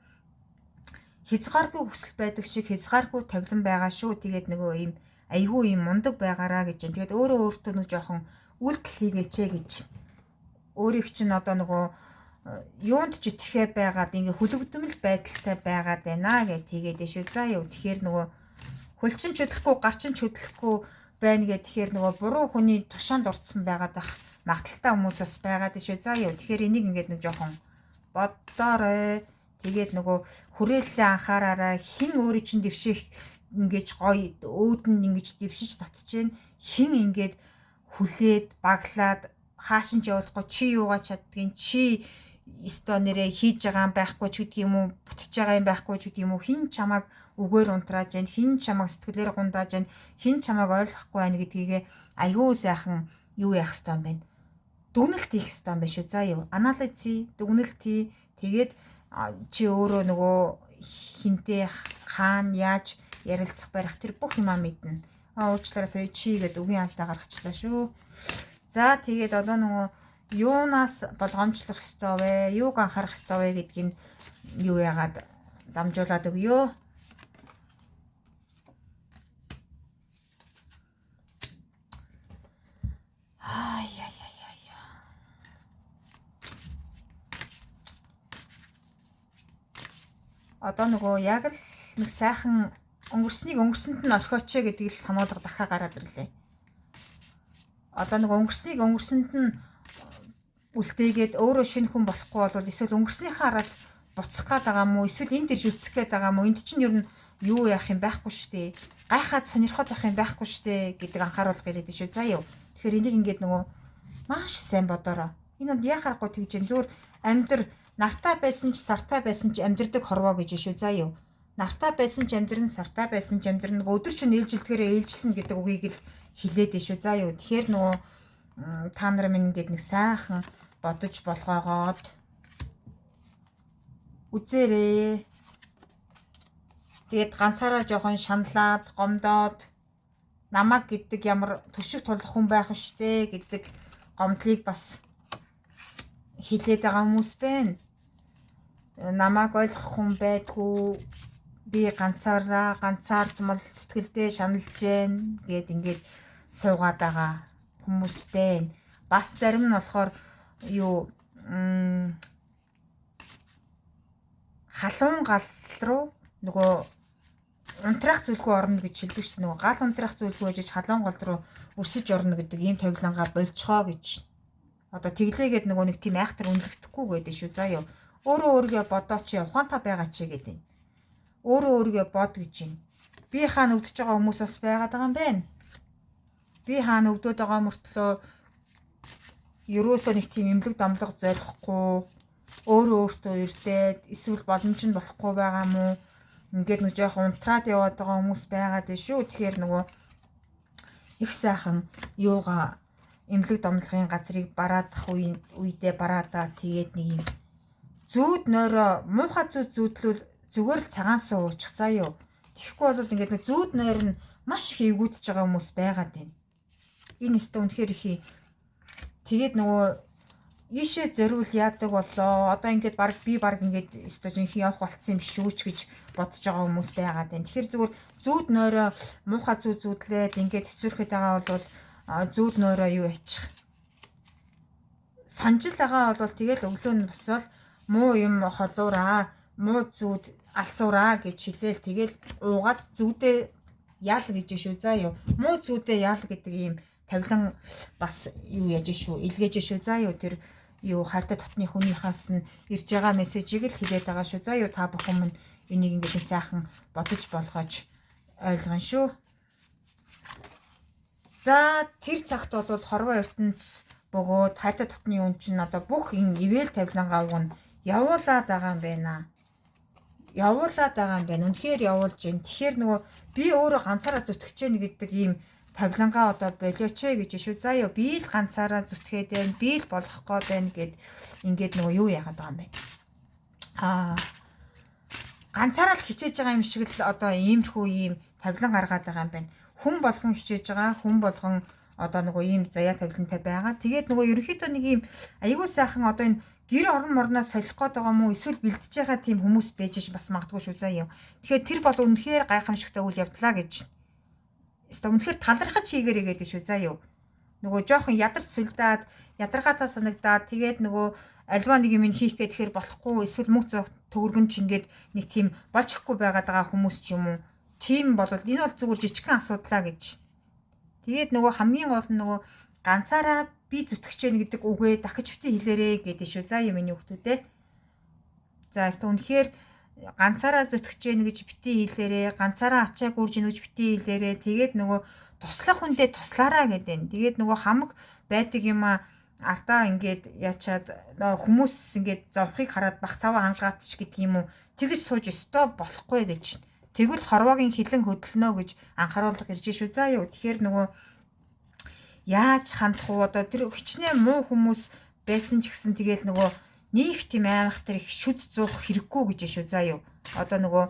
хязгааргүй хүсэл байдаг шиг хязгааргүй тавилан байгаа шүү. Тэгээд нөгөө ийм айгүй юм мундаг байгаараа гэж байна. Тэгээд өөртөө нэг жоохон үйлдэл хийгээч гэж. Өөрийг чинь одоо нөгөө юунд ч итгэхэ байгаад ингээ хүлэгдэмэл байдалтай байгаад байна гэж тэгээд шүү. За юу тэгэхээр нөгөө хөлчин чөдлөхгүй гарчин чөдлөхгүй байна гэх тэгэхээр нөгөө буруу хүний тушаанд орцсон байгаад ах магталтай хүмүүс бас байгаад шүү. За юу тэгэхээр энийг ингээд нэг жоохон бодоорой. Тэгээд нөгөө хүрээллээ анхаараарай. Хин өөрийн чинь дэвших ингэж гоё өөдөн ингэж дэвшиж татчихээн. Хин ингээд хүлээд баглаад хаашин ч явуулахгүй чи юугаа чаддгийг чи өстой нэрээ хийж байгаа юм байхгүй ч гэдэг юм уу бүтэж байгаа юм байхгүй ч гэдэг юм уу хин чамайг үгээр унтрааж байна хин чамайг сэтгэлээр гундааж байна хин чамайг ойлгохгүй байна гэдгийгээ аюу сайхан юу яах ёстой юм бэ дүгнэлт хийх ёстой юм байна шүү. За юу анализ хий дүгнэлт хий тэгээд чи өөрөө нөгөө хинтээ хаана яаж ярилцах барих тэр бүх юмаа мэднэ. Уучлаарай сая чи гэдэг үгийн алдаа гаргачлаа шүү. За тэгээд одоо нөгөө юунаас болгоомжлох ёстой вэ? Юуг анхаарах ёстой вэ гэдгийг юу яагаад дамжуулаад өгөө. Одоо нөгөө яг л нэг сайхан өнгөрснийг өнгөрсөнд нь орхиоч гэдгийг л сануулга дахиад гараад ирлээ. Одоо нөгөө өнгөрснийг өнгөрсөнд нь үлдээгээд өөрөө шинэ хүн болохгүй бол эсвэл өнгөрснийхээ араас буцах гээд байгаа мó эсвэл энд ирж үцэх гээд байгаа мó энд чинь ер нь юу яах юм байхгүй штэ гайхаад сонирхоод байх юм байхгүй штэ гэдэг анхааруулга ирээд шүү. За юу тэгэхээр энийг ингээд нөгөө маш сайн бодороо энэ нь яхахгүй тэгж юм зүгээр амьдр нартай байсан ч сартай байсан ч амьдрдаг хорвоо гэж шүү. За юу нартай байсан ч амьдрын сартай байсан ч амьдрын нөгөө өдөр чинь ээлжилдгээрээ ээлжилнэ гэдэг үгийг л хилээд шүү. За юу тэгэхээр нөгөө та нар минь ингээд нэг сайхан бодож болгоогоод үзээрээ. Тэгээд ганцаараа жоохон шаналаад, гомдоод намаг гэдэг ямар төшиг тулах хүн байх штэ гэдэг гомдлыг бас хилээд байгаа хүмүүс байна. Намайг ойлгох хүн байдгүй. Би ганцаардмал сэтгэлдээ шаналж гэн гэд ингээд суугаад байгаа хүмүүс байна. Бас зарим нь болохоор юу халуун гал руу нөгөө унтраах зүйлгүй орно гэж хэлдэг шүү. Нөгөө гал унтраах зүйлгүй гэж халуун гал руу өсөж орно гэдэг ийм тавилангаа болцгоо гэж. Одоо тэглээгээд нөгөө нэг тийм айхтар үнэлэгдэхгүй гэдэг шүү. За юу. Өөрөө өөргөө бодооч ухаантай байгаа ч гэдэг. Өөрөө өөргөө бод гэж юм. Би хаана өвдөж байгаа хүмүүс бас байгаад байгаа юм байна. Би хаана өвдөд байгаа мөртлөө ерөөсөө нэг тийм эмнэлэг домлого зорихгүй өөрөө өөртөө ирдээд эсвэл боломж нь болохгүй байгаа мó ингээд нэг жоохон унтраад яваад байгаа хүмүүс байгаад шүү. Тэгэхээр нөгөө их сайхан юугаа эмнэлэг домлогын газрыг бараадах үедээ бараадаа тэгээд нэг юм зүүд нойроо муухай зүүдлүүл зүгээр л цагаан суучих заа юу. Тэгэхгүй бол ингээд нэг зүүд нойр нь маш их эвгүүдж байгаа хүмүүс байгаад байна. Энэ өстө үнэхээр их. Тэгээд нөгөө ийшээ зориул яадаг болоо. Одоо ингээд би баг ингээд өстө жинхэнэ явах болцсон юм биш үү гэж бодож байгаа хүмүүс байгаад байна. Тэгэхээр зүгээр зүүд нойроо муухай зүүдлээд ингээд хэцүүрхэд байгаа бол зүүд нойроо юу яачих. Санжил байгаа бол тэгэл өглөө нь босвол муу юм холуураа, муу зүүд алсуураа гэж хэлээл тэгэл уугаад зүүдээ яал гэж шүү. За юу. Муу зүүдээ яал гэдэг ийм тавилан бас юу яаж шүү. Илгээж шүү. За юу тэр юу хайртай татны хүнийхээс нь ирж байгаа мессежийг л хэлээд байгаа шүү. За юу та бүхэн минь энийг ингээд сайхан бодож болгож ойлгоно шүү. За тэр цагт бол хорвоо ертөнц бөгөөд хайртай татны хүн чинь одоо бүх энэ ивэл тавилангаа уг нь явуулаад байгаа юм байна. Явуулаад байгаа юм байна. Үнэхээр явуулж байна. Тэгэхээр нөгөө би өөрөө ганцаараа зүтгэж гэнэ гэдэг ийм тавилангаа одоо болооч гэж шүү. За ёо би л ганцаараа зүтгээд байна. Би л болох гээд байна гэд ингээд нөгөө юу яагаад байгаа юм бэ? Ганцаараа л хичээж байгаа юм шиг л одоо иймэрхүү ийм тавилан гаргаад байгаа юм байна. Хүн болгон хичээж байгаа. Хүн болгон одоо нөгөө ийм заяа тавилантай байгаа. Тэгээд нөгөө ерөнхийдөө нэг ийм аягүй сайхан одоо энэ гэр орон морноос солих гээд байгаа мó эсвэл бэлдэж байгаа тийм хүмүүс байж бас магадгүй шүү. За ёо. Тэгэхээр тэр бол үнэхээр гайхамшигтай үйл явдлаа гэж. Эсвэл үнэхээр талархаж хийгээрэй гэдэг шүү. За ёо. Нөгөө жоохон ядарч сүлдаад, ядаргаатай санагдаад тэгээд нөгөө альва нэг юм хийх гэхээр болохгүй эсвэл мөнгө төгөргөн ч ингээд нэг тийм болж ихгүй байгаад байгаа хүмүүс ч юм уу. Тийм бол энэ бол зүгээр жижигхэн асуудлаа гэж. Тэгээд нөгөө хамгийн гол нь нөгөө ганцаараа би зүтгэж гэнэ гэдэг үгээ дахиж бити хэлээрэй гэдэг шүү. За юм миний хүмүүстээ. За үнэхээр ганцаараа зүтгэж гэнэ гэж бити хэлээрэй. Ганцаараа ачааг үрж гэнэ гэж бити хэлээрэй. Тэгээд нөгөө туслах хүндээ туслаараа гэдэг. Тэгээд нөгөө хамаг байдаг юм артаа ингээд яачаад хүмүүс ингээд зовхыг хараад бах тава ангаатч гэдэг юм уу. Тэгж сууж өстөө болохгүй гэж. Тэгвэл хорвоогийн хилэн хөдлөнө гэж анхааруулга ирж шүү. За юу. Тэгэхээр нөгөө яаж хандах уу одоо тэр хичнээн муу хүмүүс байсан ч гэсэн тэгэл нөгөө нэг тийм аймахтар их шүд зуух хэрэггүй гэж шүү. За юу. Одоо нөгөө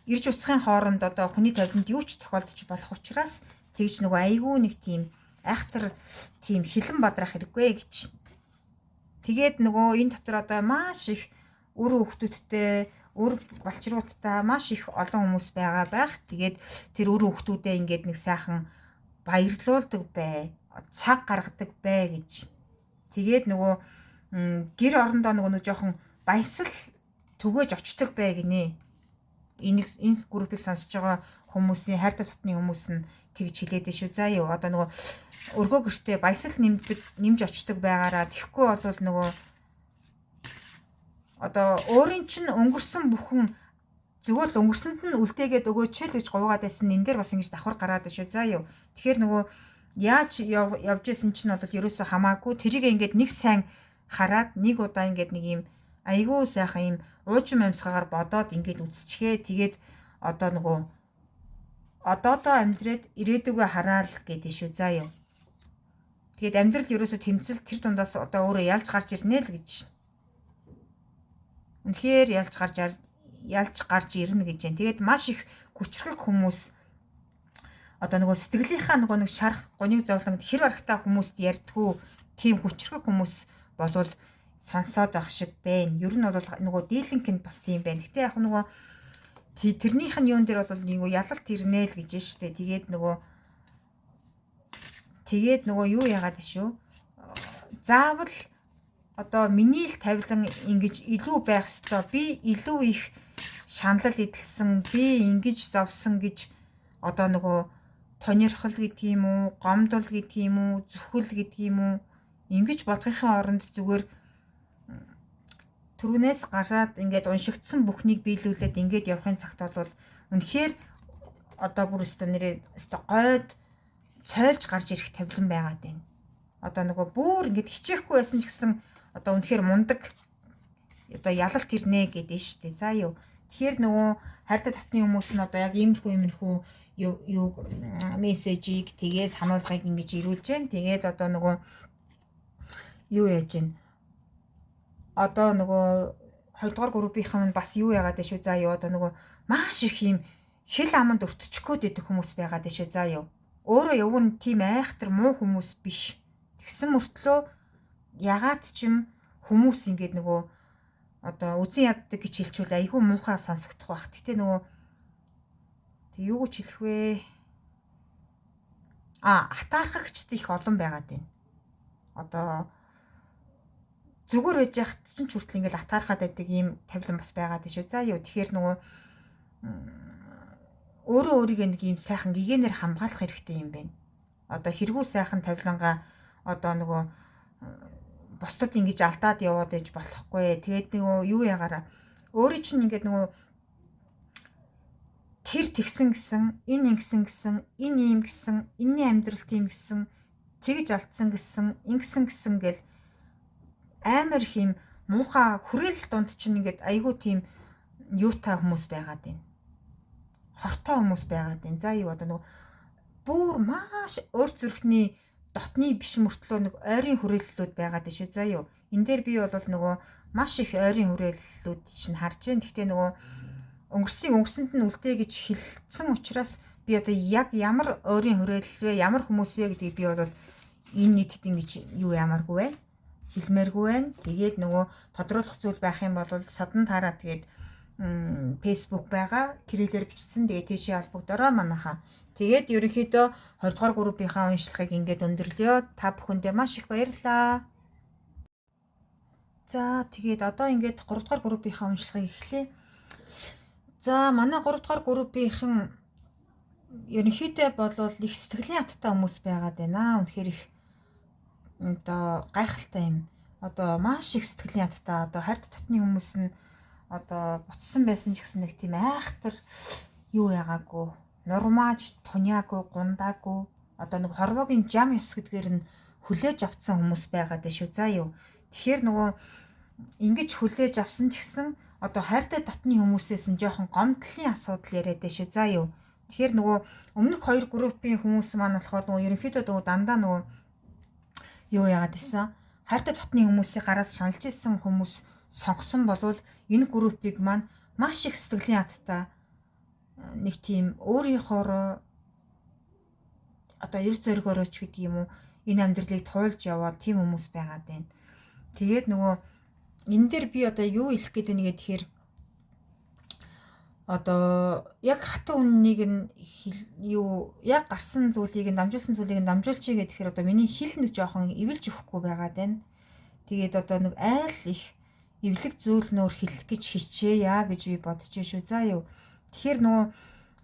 ирж уцхын хооронд одоо хүний тавиланд юу ч тохиолдож болох учраас тэгж нөгөө айгүй нэг тийм айхтар тийм хилэн бадрах хэрэггүй гэж. Тэгээд нөгөө энэ дотор одоо маш их үр хөвгтүүдтэй үр балчруулалттай маш их олон хүмүүс байгаа байх. Тэгээд тэр үр хөвгтүүдээ ингээд нэг сайхан баярлуулдаг бай. Цаг гаргадаг бай гэж. Тэгээд нөгөө гэр орондоо нөгөө нэг жоохон баясал түгэж очдог бай гинэ. Энэ группийг сонсож байгаа хүмүүсийн хайртай татны хүмүүс нь тэгж хэлээд шүү. За юу одоо нөгөө өргөө гэртээ баясал нэмж очдог байгаараа тэгэхгүй бол нөгөө одоо өөрийн чинь өнгөрсөн бүхэн зүгээр л өнгөрсөнд нь үлдээгээд өгөөч л гэж говьгаад байсан. Энэ дээр бас ингэж давхар гараад шүү. За юу. Тэгэхээр нөгөө яаж явж исэн чинь бол ерөөсөө хамаагүй тэрийг ингээд нэг сайн хараад нэг удаа ингээд нэг юм айгүй сайхан юм уужим амьсгаагаар бодоод ингээд үсчихээ. Тэгээд одоо нөгөө одоодоо амьдрээд ирээдүгөө хараад гэдэг шүү. За юу. Тэгээд амьдрал ерөөсөө тэмцэл тэр дундаас одоо өөрөө ялж гарч ирнэ л гэж. Үнэхээр ялж гарч ирнэ гэж байна. Тэгээд маш их хүчрхэг хүмүүс одоо нөгөө сэтгэлийнхаа нөгөө нэг шарах гоныг зовлон хэр барагтай хүмүүст ярьдгүү тийм хүчрхэг хүмүүс болвол сонсоод байх шиг байна. Ер нь бол нөгөө дийлэнх нь бас тийм байна. Гэтэ яг нөгөө тэрнийх нь юун дээр бол нэг ялалт ирнэ л гэж штэ. Тэгээд нөгөө юу яагаад шүү? Заавал одоо миний л тавилан ингэж илүү байх ёстой. Би илүү их шанал эдэлсэн, би ингэж зовсон гэж одоо нөгөө тонирхол гэдэг юм уу, гомдол гэдэг юм уу, зүхэл гэдэг юм уу ингэж бодохын оронд зүгээр түрүүнээс гараад ингээд уншигдсан бүхнийг биелүүлээд ингээд явахын цагт бол үнэхээр одоо бүр өстө нэрээ өстө гойд цойлж гарч ирэх тавилан байгаад байна. Одоо нөгөө бүр ингээд хичээхгүй байсан ч гэсэн одоо үнэхээр мундаг одоо ялалт ирнэ гэдэг штеп. За юу. Тэгэхээр нөгөө хайртай татны хүмүүс нь одоо яг иймэрхүү юу мессежийг тэгээ сануулгыг ингэж ирүүлж जैन. Тэгээд одоо нөгөө юу яаж гин одоо нөгөө 2 дугаар группийнхан бас юу яагаад вэ шүү. За юу одоо нөгөө маш их юм хэл аманд өртчихгөөд идэх хүмүүс байгаад вэ шүү. За юу өөрөө яг нь тийм айхтар муу хүмүүс биш. Тэгсэн мөртлөө ягаад ч юм хүмүүс ингээд нөгөө одоо үзэн яддаг гэж хэлчихвэл айгүй муухай сонсогдох байх. Гэтэ нөгөө тэг юу гэж хэлэх вэ? Атаархагчд их олон байгаад байна. Одоо зүгээр байж яхад чинь ч хүртэл ингээл атаархаад байдаг ийм тавилан бас байгаад шүү. За юу тэгэхээр нөгөө өөрөө өөрийгөө нэг ийм сайхан гэгэнээр хамгаалах хэрэгтэй юм байна. Одоо хэрэггүй сайхан тавилангаа одоо нөгөө бусдад ингэж алдаад яваад иж болохгүй. Тэгээд нөгөө юу ягаараа өөрөө чинь ингээд нөгөө тэр тэгсэн гэсэн, энэ ингэсэн гэсэн, энэ ийм гэсэн, энэний амьдрал тийм гэсэн, тэгж алдсан гэсэн, ингэсэн гэл амар их юм муухай хүрээлэл дунд чинь ингээд айгүй тийм юутай хүмүүс байгаад байна. Хортой хүмүүс байгаад байна. За юу одоо нөгөө бүр маш өөр зүрхний дотны биш мөртлөө нэг ойрын хүрээллүүд байгаад байна шүү. За юу энэ дээр би бол нөгөө маш их ойрын хүрээллүүд чинь харж байна. Гэхдээ нөгөө өнгөрсөнд нь үлдээ гэж хэлсэн учраас би одоо яг ямар ойрын хүрээлэл вэ, ямар хүмүүс вэ гэдгийг би бол энэ нийтэд ингэж юу ямааргүй вэ? Хэлмээргүй байна. Тэгээд нөгөө тодруулах зүйл байх юм бол садан таараа тэгээд Facebook байгаа. Кириллээр бичсэн. Тэгээд тийшээ холбогдороо манайхаа. Тэгээд ерөнхийдөө 20 дугаар группийнхаа уншлагыг ингээд өндөрлөё. Та бүхэндээ маш их баярлалаа. За тэгээд одоо ингээд 3 дугаар группийнхаа уншлагыг эхлэе. За манай 3 дугаар группийнхан ерөнхийдөө болвол их сэтгэлийн хаттай хүмүүс байгаад байна. Үнэхээр их одоо гайхалтай юм. Одоо маш их сэтгэлийн хаттай одоо хайрт татны хүмүүс нь одоо буцсан байсан ч гэсэн нэг тийм айхтар юу ягаагүй, нурмааж, туняагүй, гундаагүй одоо нэг хорвоогийн жам ёс гэдгээр нь хүлээж авсан хүмүүс байгаад шүү. За юу. Тэгэхээр нөгөө ингэж хүлээж авсан ч гэсэн одоо хайртай татны хүмүүсээс нь жоохон гомдлын асуудал яриад шүү. За юу. Тэгэхээр нөгөө өмнөх 2 группийн хүмүүс маань болохоор нөгөө ерөнхийдөө нөгөө дандаа нөгөө юу яагаад гэсэн хайртай татны хүмүүсийн гараас шаналж ирсэн хүмүүс сонгосон болвол энэ группийг маань маш их сэтгэлийн хаттай нэг тийм өөрийнхөө одоо эр зоригоороо ч гэдэг юм уу энэ амьдралыг туулж яваад тийм хүмүүс байгаад байна. Тэгээд нөгөө энэ дээр би одоо юу хэлэх гээд байна гэхээр одоо яг хатан үннийг нь юу яг гарсан зүйлийг нь дамжуулсан зүйлийг нь дамжуулчих гэхээр одоо миний хэл нэг жоохон эвэлж өгөхгүй байгаад байна. Тэгээд одоо нэг айл их эвлэг зүйл нөр хэлэх гэж хичээя гэж би бодож шүү. За юу. Тэгэхээр нөгөө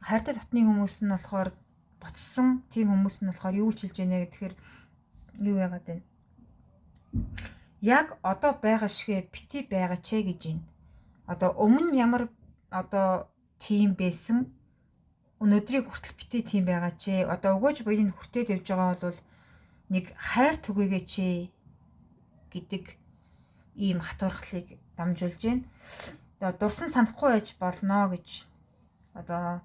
хайртай татны хүмүүс нь болохоор буцсан тийм хүмүүс нь болохоор юу хэлж яана гэхээр юу яагаад байна. Яг одоо байгаа шигэ бити байгаа ч гэж байна. Одоо өмнө ямар одоо тийм байсан өнөөдрийг хүртэл бити тийм байгаа ч одоо өгөөж буйн хүртээд явж байгаа бол нэг хайр түгээгээч гэдэг ийм хатуурхлыг дамжуулж байна. Одоо дурсан санахгүй байж болно гэж одоо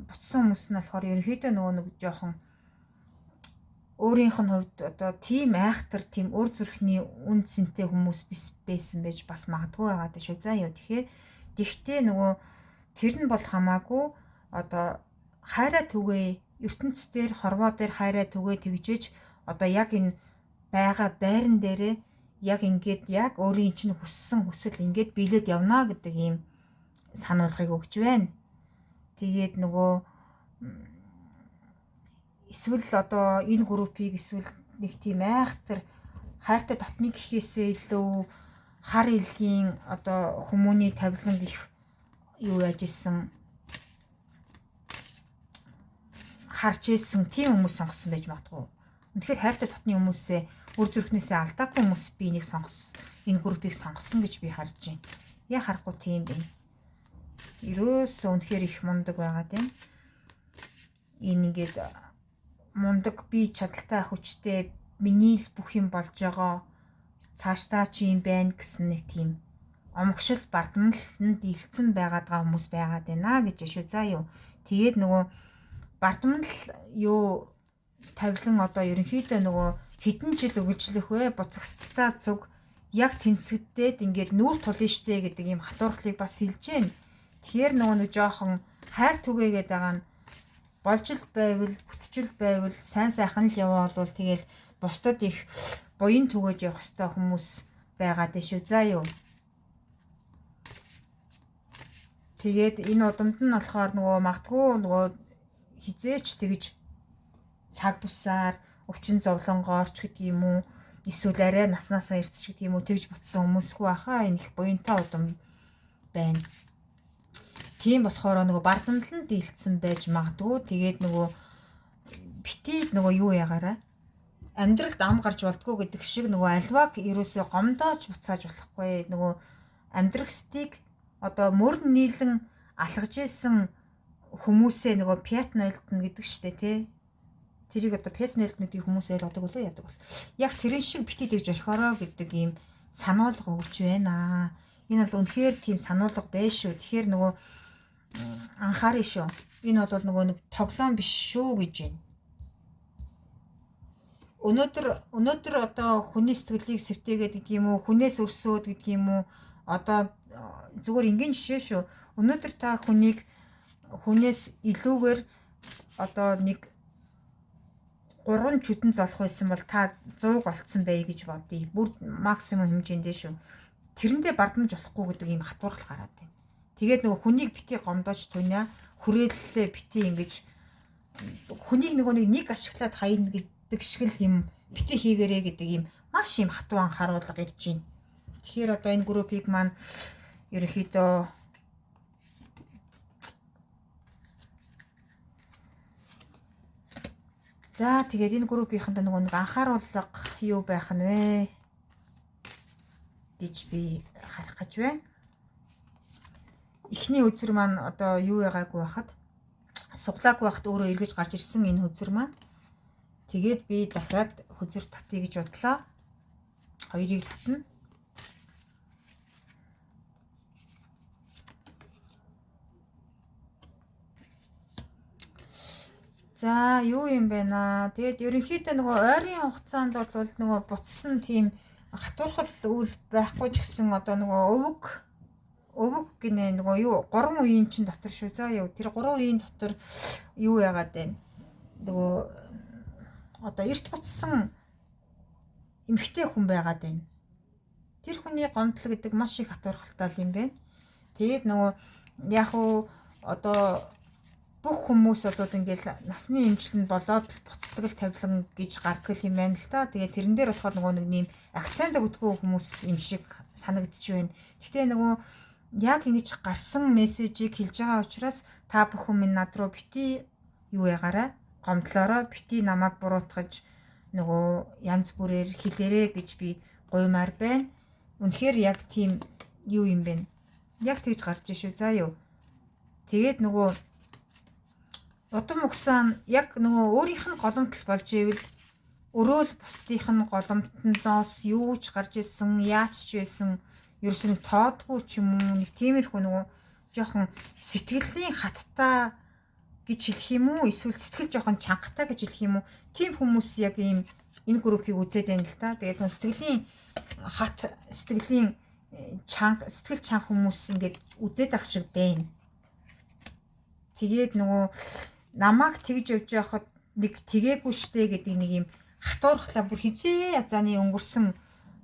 буцсан хүмүүс нь болохоор ерөнхийдөө нөгөө нэг жоохон өөрийнх нь хувьд одоо тийм айхтар тийм өөр зүрхний үн цэнтэй хүмүүс бис байсан байж бас магадгүй байгаа шүү. За яа тэгтээ нөгөө тэр нь бол хамаагүй одоо хайраа түгээ ертөнцийн дээр хорвоо дээр хайраа түгээ тэгжиж одоо яг энэ байгаа байран дээрээ яг ингээд яг өөрийн чинь хүссэн хүсэл ингээд биелээд явна гэдэг ийм сануулгыг өгч байна. Тэгээд нөгөө эсвэл одоо энэ группийг эсвэл нэг тийм айхтар хайртай дотны гэхээсээ илүү хар илгийн одоо хүмүүний тавиланд их юу яаж исэн харж ийсэн тийм хүмүүс сонгосон байж магадгүй. Үнэхээр хайртай дотны хүмүүсээ үр зүрхнээсээ алдаагүй хүмүүс би энийг сонгосон. Энэ группийг сонгосон гэж би харж байна. Яа харахгүй тийм байна. Ерөөсөө үнэхээр их мундаг байгаа тийм. Энэ ингээд мундаг би чадaltaй хүчтэй миний л бүх юм болж байгаа. Цаашдаа чи юм байна гэсэн нэг тийм омгшил бардамлалд илцэн байгаад байгаа хүмүүс байгаад байна гэж шүү. За юу. Тэгээд нөгөө бардамл юу тавилан одоо ерөнхийдөө нөгөө хэдэн жил үргэлжлэх вэ? Буцагсдаа цуг яг тэнцэгдээд ингээд нүүр тулна штэ гэдэг ийм хатуурхлыг бас хэлж байна. Тэгэхээр нөгөө нэг жоохон хайр түгээгээд байгаа нь болж л байвал, бүтчил байвал, сайн сайхан л яваа бол тэгэл бусдад их буян түгэж явах хэвээр хүмүүс байгаад шүү. За юу. Тэгээд энэ удамд нь болохоор нөгөө магадгүй нөгөө хизээч тэгж цаг тусаар өвчин зовлонгоорч гэдэг юм уу, эсвэл арай наснасаа ирцч гэдэг юм уу тэгж бутсан хүмүүсгүй баха. Энэ их буянтай удам байна. Тийм болохоор нөгөө бардамлан дийлцсэн байж магадгүй. Тэгээд нөгөө бити нөгөө юу ягаараа амьдралд ам гарч болтгоо гэдэг шиг нөгөө альваг ерөөсөө гомдоож буцааж болохгүй. Нөгөө амьдрахстыг одоо мөрн нийлэн алхаж исэн хүмүүсээ нөгөө пятналтна гэдэг штэ тий. Тэрийг одоо пятналтна гэдэг хүмүүсээ л одог болоо яадаг бол. Яг тэрэн шиг бити тэгж орхиороо гэдэг ийм сануулга өгч байна. Энэ бол үнэхээр тийм сануулга байж шүү. Тэгэхээр нөгөө анхаарай шүү. Энэ бол нөгөө нэг тоглоом биш шүү гэж байна. Өнөөдөр одоо хүний сэтгэлийг сэвтээгээд гэдэг юм уу, хүнээс өрсөөд гэдэг юм уу, одоо зүгээр ингийн жишээ шүү. Өнөөдөр та хүнээс илүүгээр одоо нэг 3 чүдэн золох байсан бол та 100 голцсон бай гэж бодъё. Бүр максимум хэмжээндээ шүү. Тэрэндээ бардамж болохгүй гэдэг ийм хатуурхал гараад байна. Тэгээд нөгөө хүнийг бити гомдоож туйна, хүрээллээ бити ингэж хүнийг нөгөө нэг ашиглаад хайна гэдэг шиг л юм бити хийгэрээ гэдэг ийм маш юм хатуу анхааруулга ирж байна. Тэгэхээр одоо энэ группийг маань ерөнхийдөө за тэгээд энэ группийнхэнд нөгөө нэг анхааруулга юу байх нь вэ гэж би харах гэж байна. Эхний үзэр маань одоо юу байгаагүй байхад суглаагүй байхад өөрөө эргэж гарч ирсэн энэ үзэр маань. Тэгээд би дахиад хүзэр татъя гэж бодлоо. Хоёрыг татна. За юу юм бэ наа. Тэгээд ерөнхийдөө нөгөө ойрын хугацаанд бол нөгөө буцсан тийм хатуурхал үйл байхгүй ч гэсэн одоо нөгөө өвөг гинэ нөгөө юу 3 үеийн чин дотор шүү. За юу тэр 3 үеийн дотор юу яагаад вэ? Нөгөө одоо эрт буцсан эмэгтэй хүн байгаад байна. Тэр хүний гомдол гэдэг маш их хатуурхалтай юм байна. Тэгээд нөгөө яг уу одоо бүх хүмүүс болоод ингээл насны имжлэнд болоод буцдаг л тавилан гэж гардаг юм байна л та. Тэгээд тэрэн дээр болохоор нөгөө нэг нэм акцент өгдөггүй хүмүүс юм шиг санагдчих байна. Гэхдээ нөгөө яг ингэж гарсан мессежийг хэлж байгаа учраас та бүхэн минь над руу бити юу ягаараа гомдлоороо бити намайг буруутгаж нөгөө янз бүрээр хэлээрэ гэж би гуймаар байна. Үнэхээр яг тийм юу юм бэ? Яг тэгж гарч ишүү. За юу. Тэгээд нөгөө удам угсаан яг нөгөө өөрийнх нь голомтол болж ивэл өрөөл бусдынх нь голомтноос юу ч гарч исэн, яач ч байсан ерөөсөн тоодгүй ч юм уу нэг тиймэрхүү нөгөө жоохон сэтгэлийн хаттай гэж хэлэх юм уу, эсвэл сэтгэл жоохон чангатай гэж хэлэх юм уу, тийм хүмүүс яг ийм энэ группийг үзээд байна л та. Тэгээд нөгөө сэтгэлийн хат, сэтгэлийн чанга, сэтгэл чанга хүмүүс ингээд үзээд ах шиг байна. Тэгээд нөгөө намайг тэгж явж байхад нэг тэгээгүй штэ гэдэг нэг юм хатуурхлаа бүр хизээ язааны өнгөрсөн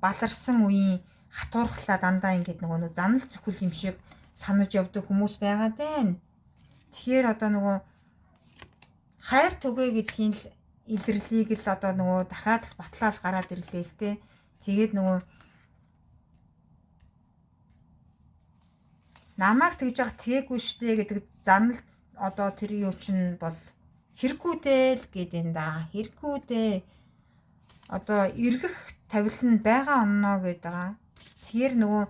баларсан үеийн хатуурхлаа дандаа ингээд нөгөө занал цөхөл юм шиг санаж явдаг хүмүүс байгаа даа. Тэгэхээр одоо нөгөө хайр түгээ гэдгийн л илэрлийг л одоо нөгөө дахиад л батлаал гараад ирлээ л те. Тэгээд нөгөө намайг тэгж яах тгээгүй штэ гэдэг заналт одоо тэр юу чинь бол хэрэггүй дээ л гэдэг энэ да. Хэрэггүй дээ. Одоо эргэх тавилан байгаа онноо гэдэг. Тэгэхээр нөгөө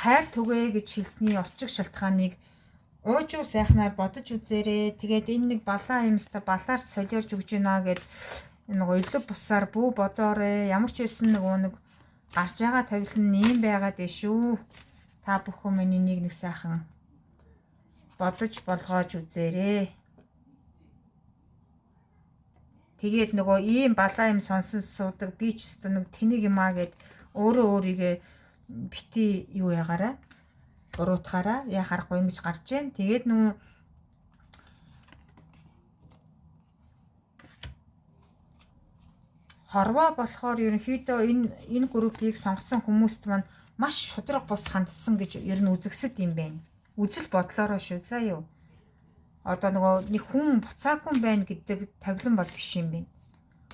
хайр түгээ гэж хэлсний очих шалтгааныг уужуу сайхнаар бодож үзээрэй. Тэгээд энэ нэг балаа юмста балаарч солиорж өгч гинэ гэд нөгөө элдв бусаар бүү бодоорой. Ямар ч байсан нөгөө нэг гарч байгаа тавилан ийм байгаад дээ шүү. Та бүхэн миний нэг сайхан бодож болгоож үзээрэй. Тэгээд нөгөө ийм балаа юм сонсон суудаг би ч өстө нэг тэнийг юмаа гэд өөрөө өөрийгөө бити юу ягаараа буруутгаараа яа харахгүй ингэж гарч जैन. Тэгээд нөгөө хорвоо болохоор ерөнхийдөө энэ группийг сонгосон хүмүүст маань маш шудраг бус хандсан гэж ер нь үзэгсэд юм байна. Үзэл бодлороо шүү заа юу. Одоо нөгөө нэг хүн буцаагүй байна гэдэг тавилан бол биш юм байна.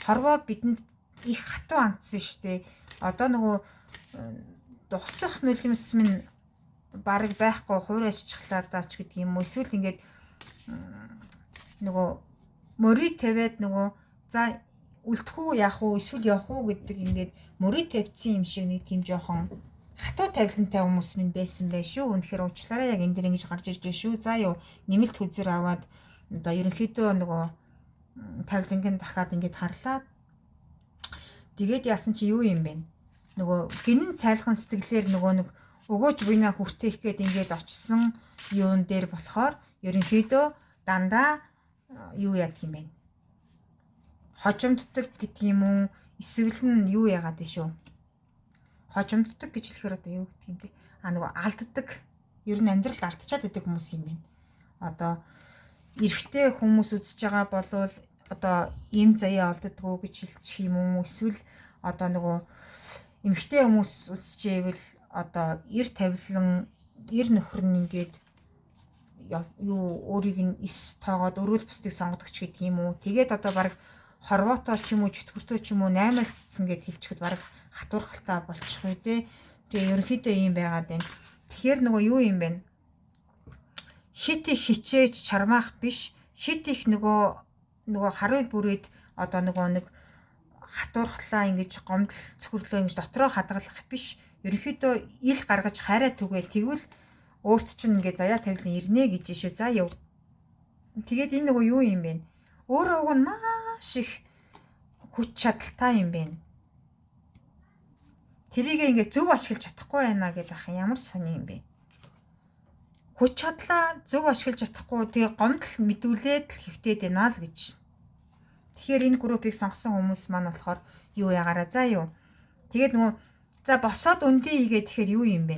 Хорвоо бидэнд их хатуу андсан штэ. Одоо нөгөө дусах нулимс минь бараг байхгүй хуурайч чахлаадаач гэдэг юм уу. Эсвэл ингээд нөгөө мөрий тавиад нөгөө за үлдэхүү яах уу эсвэл явах уу гэдэг ингээд мөрий тавьсан юм шиг нэг тийм жоохон хатуу тавилантай хүмүүс минь байсан байх шүү. Үнэхээр уучлаарай яг энэ дэр ингэж гарч ирж байна шүү. За юу нэмэлт хүзэр аваад одоо ерөнхийдөө нөгөө тавилангийн дахиад ингэж харлаа. Тэгээд яасан чи юу юм бэ? Нөгөө гинэн цайлхан сэтгэлээр нөгөө нэг өгөөж буйна хүртээх гээд ингэж очсон юун дээр болохоор ерөнхийдөө дандаа юу яадаг юм бэ? Хожимддаг гэдэг юм уу? Эсвэл нь юу яагаад вэ шүү? Хожимддаг гэж хэлэхээр одоо юу гэдэг юм бэ? Нөгөө алддаг. Ер нь амьдралд алдчихад байдаг хүмүүс юм байна. Одоо эрэгтэй хүмүүс үзэж байгаа болвол одоо ийм заяа олддгоо гэж хэлчих юм уу? Эсвэл одоо нөгөө эмэгтэй хүмүүс үзчихээвэл одоо эр тавилан эр нөхөр нь ингээд юу өөрийг нь эс тоогоод өрөөл бусдыг сонгодог ч гэдэг юм уу? Тэгээд одоо баг хорвоотоо ч юм уу чөтгөртөө ч юм уу 8-аар цэцэн гэд хэлчихэд баг хатуурхалтай болчих үү те. Тэгээ ерөнхийдөө ийм байгаад байна. Тэгэхээр нөгөө юу юм бэ? Хит их хичээж чармаах биш. Хит их нөгөө харууд бүрээд одоо нөгөө нэг хатуурхлаа ингэж гомдол цөхрлөө ингэж дотроо хадгалах биш. Ерөнхийдөө ил гаргаж хайраа түгээл тэгвэл өөрт чинь ингээ заяа тавилан ирнэ гэж шүү. За яв. Тэгээд энэ нөгөө юу юм бэ? Өөрөө уг нь маш их хүч чадалтай юм бэ. Тэрийг ингээ зөв ашиглаж чадахгүй байна гэж ах ямар сони юм бэ? Хүч чадлаа зөв ашиглаж чадахгүй тэгээ гомдол мэдүүлээд л хөвтөөд байна л гэж. Тэгэхээр энэ группийг сонгосон хүмүүс маань болохоор юу ягаараа за юу. Тэгээд нөгөө за босоод өндөө игээ тэгэхээр юу юм бэ?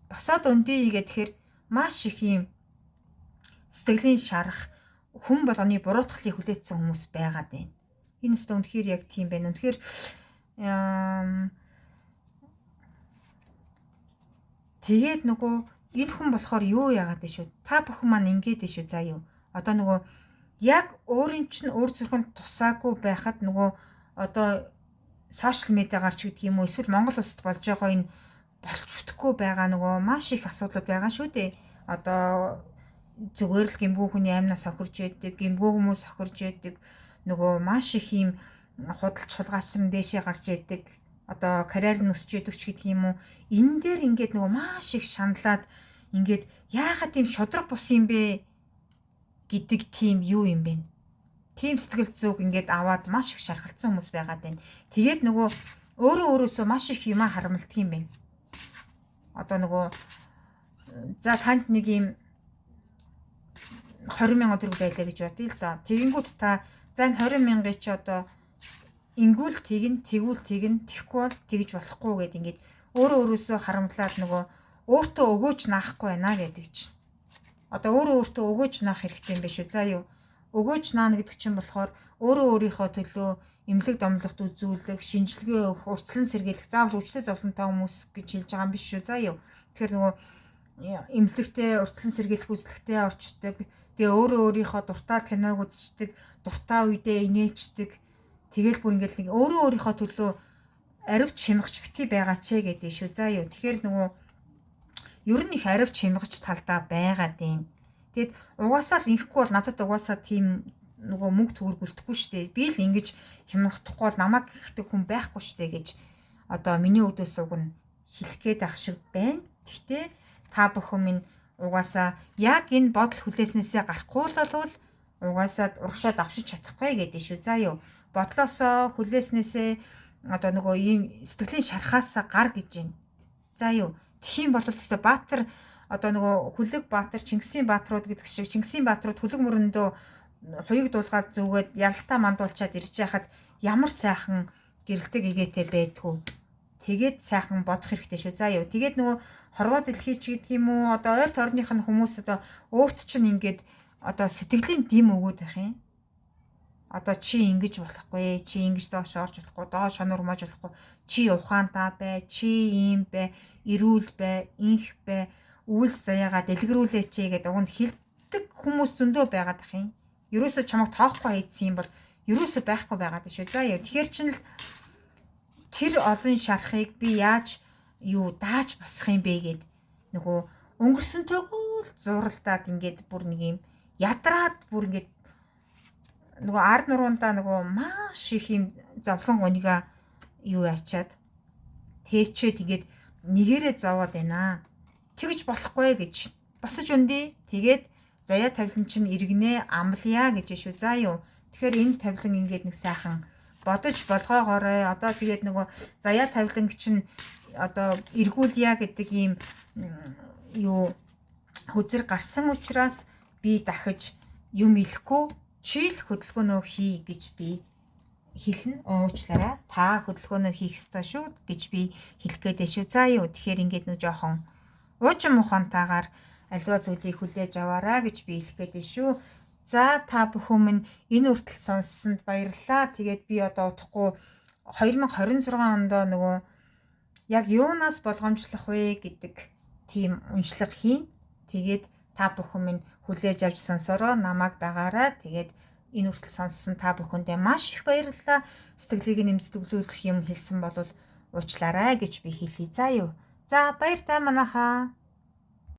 Босоод өндөө игээ тэгэхээр маш их юм сэтгэлийн шарах хүн болгоны буруутгалыг хүлээсэн хүмүүс байгаад байна. Энэ өстө үнэхээр яг тийм байна. Үнэхээр тэгээд нөгөө энэ хүн болохоор юу яагаад вэ шүү? Та бүхэн маань ингээд шүү заа юу. Одоо нөгөө яг өөрийн чинь өөр зүрхэнд тусаагүй байхад нөгөө одоо сошиал медиагаар ч гэдэг юм уу эсвэл Монгол улсад болж байгаа энэ болч бүтэхгүй байгаа нөгөө маш их асуудал байгаа шүү дээ. Одоо зүгээр л гэмгүй хүний амнаас сохирж яддаг, гэмгүй хүмүүс сохирж яддаг, нөгөө маш их юм худалч хулгайчсан дэшээ гарч яддаг, одоо карьер нь өсч яддаг ч гэдэг юм уу. Энэ дээр ингээд нөгөө маш их шаналаад ингээд яагаад тийм шудраг бус юм бэ гэдэг тийм юу юм бэ? Тийм сэтгэл зүг ингээд аваад маш их шархалцсан хүмүүс байгаад байна. Тэгээд нөгөө өөрөөсөө маш их юмаа харамлдаг юм байна. Одоо нөгөө за танд нэг юм 20,000 төгрөг байлаа гэж бодъё л доо. Тэгэнгүүт та за энэ 20,000-ыг чи одоо ингүүл тэгнэ, тэгвэл тэгнэ, тэгхгүй бол тэгж болохгүй гэд ингээд өөрөөсөө харамлаад нөгөө өөртөө өгөөж наахгүй байна гэдэг чинь. Одоо өөртөө өгөөж наах хэрэгтэй юм биш үү? За юу? Өгөөж наана гэдэг чинь болохоор өөрөө өөрийнхөө төлөө эмнэлэг домлогт үзүүлэх, шинжилгээ өгөх, урьдчилан сэргийлэх, заавал өвчтөе зовлонтой хүмүүс гэж хэлж байгаа юм биш шүү. За юу. Тэгэхээр нөгөө эмнэлэгтээ урьдчилан сэргийлэх үзлэгтээ орчдөг. Тэгээ өөрөө өөрийнхөө дуртай киног үзчихдэг, дуртай үедээ инээчдэг. Тэгэл бүр ингээд нэг өөрөө өөрийнхөө төлөө аривч чимэгч бити байгаа ч гэдэг шүү. За юу. Тэгэхээр нөгөө ер нь их аривч чимэгч талдаа байгаа дээ. Тэгэд угаасаа л инхгүй бол надад угаасаа тийм нөгөө мөнгө төгрөг үлдэхгүй шүү дээ. Би л ингэж хямрахгүй бол намайг гихдэг хүн байхгүй шүү дээ гэж одоо миний өдөөс уг нь хэлэх гээд ах шиг байна. Гэхдээ та бүхэн минь угаасаа яг энэ бодол хүлээснээсээ гарахгүй л болвол угаасаа урагшаа давшиж чадахгүй гэдэг шүү. За юу. Бодлоосоо хүлээснээсээ одоо нөгөө ийм сэтгэлийн шархаасаа гар гэж байна. За юу. Тхийн бол өстой Баатар одоо нөгөө Хүлэг Баатар, Чингисийн баатрууд гэдэг шиг Чингисийн баатрууд Хүлэг мөрөндөө хуйг дуулгаад зүгээд ялалтаа мандуулчаад ирж яхад ямар сайхан гэрэлтэг игээтэй байдгүй. Тэгээд сайхан бодох хэрэгтэй шүү. За юу. Тэгээд нөгөө хорвоо дэлхий ч гэдэг юм уу одоо ойр тойрных нь хүмүүс одоо өөрт чинь ингээд одоо сэтгэлийн дэм өгөөд байх юм. Одоо чи ингэж болохгүй, чи ингэж доош орж болохгүй, доош шонурмаж болохгүй, чи ухаантай бай, чи ийм бай, эрүүл бай, инх бай, үйлс заяагаа дэлгэрүүлээч гэдэг уг нь хилдэг хүмүүс зөндөө байгаад ах юм. Ерөөсө чамайг тоохгүй хийсэн юм бол ерөөсө байхгүй байгаад шүү. За яа. Тэгэхээр чинь л тэр олон шарахыг би яаж юу дааж босох юм бэ гэд нөгөө өнгөрсөн төгөөл зуралдаад ингээд бүр нэг юм ядраад бүр ингээд нөгөө ард нуруундаа нөгөө маш их юм зовлон гонига юу ячаад тээчээ тэгээд нэгээрээ зовоод байна. Тэгж болохгүй гэж босож өндөө. Тэгээд заяа тавилан чинь иргэнэ амлая гэж шүү. За юу. Тэгэхээр энэ тавилан ингээд нэг сайхан бодож болгоогоорой. Одоо тэгээд нөгөө заяа тавилан чинь одоо эргүүлье гэдэг ийм юу хүзэр гарсан учраас би дахиж юм хэлэхгүй чи л хөдөлгөөнөө хий гэж би хэлнэ. Уучлаарай. Та хөдөлгөөнөө хийх ёстой шүү гэж би хэлэх гээд шүү. За юу. Тэгэхээр ингээд нэг жоохон уучин мухантайгаар аливаа зүйлийг хүлээж аваарай гэж би хэлэх гээд шүү. За та бүхэн минь энэ үртэл сонссонд баярлалаа. Тэгээд би одоо удахгүй 2026 онд нөгөө яг юунаас болгоомжлох вэ гэдэг тийм уншлага хийн. Тэгээд та бүхэн минь хүлээж авч сонсороо намайг дагаарай. Тэгээд энэ үртэл сонссон та бүхэндээ маш их баярлалаа. Сэтгэлийг нэмэгдүүлэх юм хэлсэн бол уучлаарай гэж би хэлье. За юу. За баяр та манайхаа.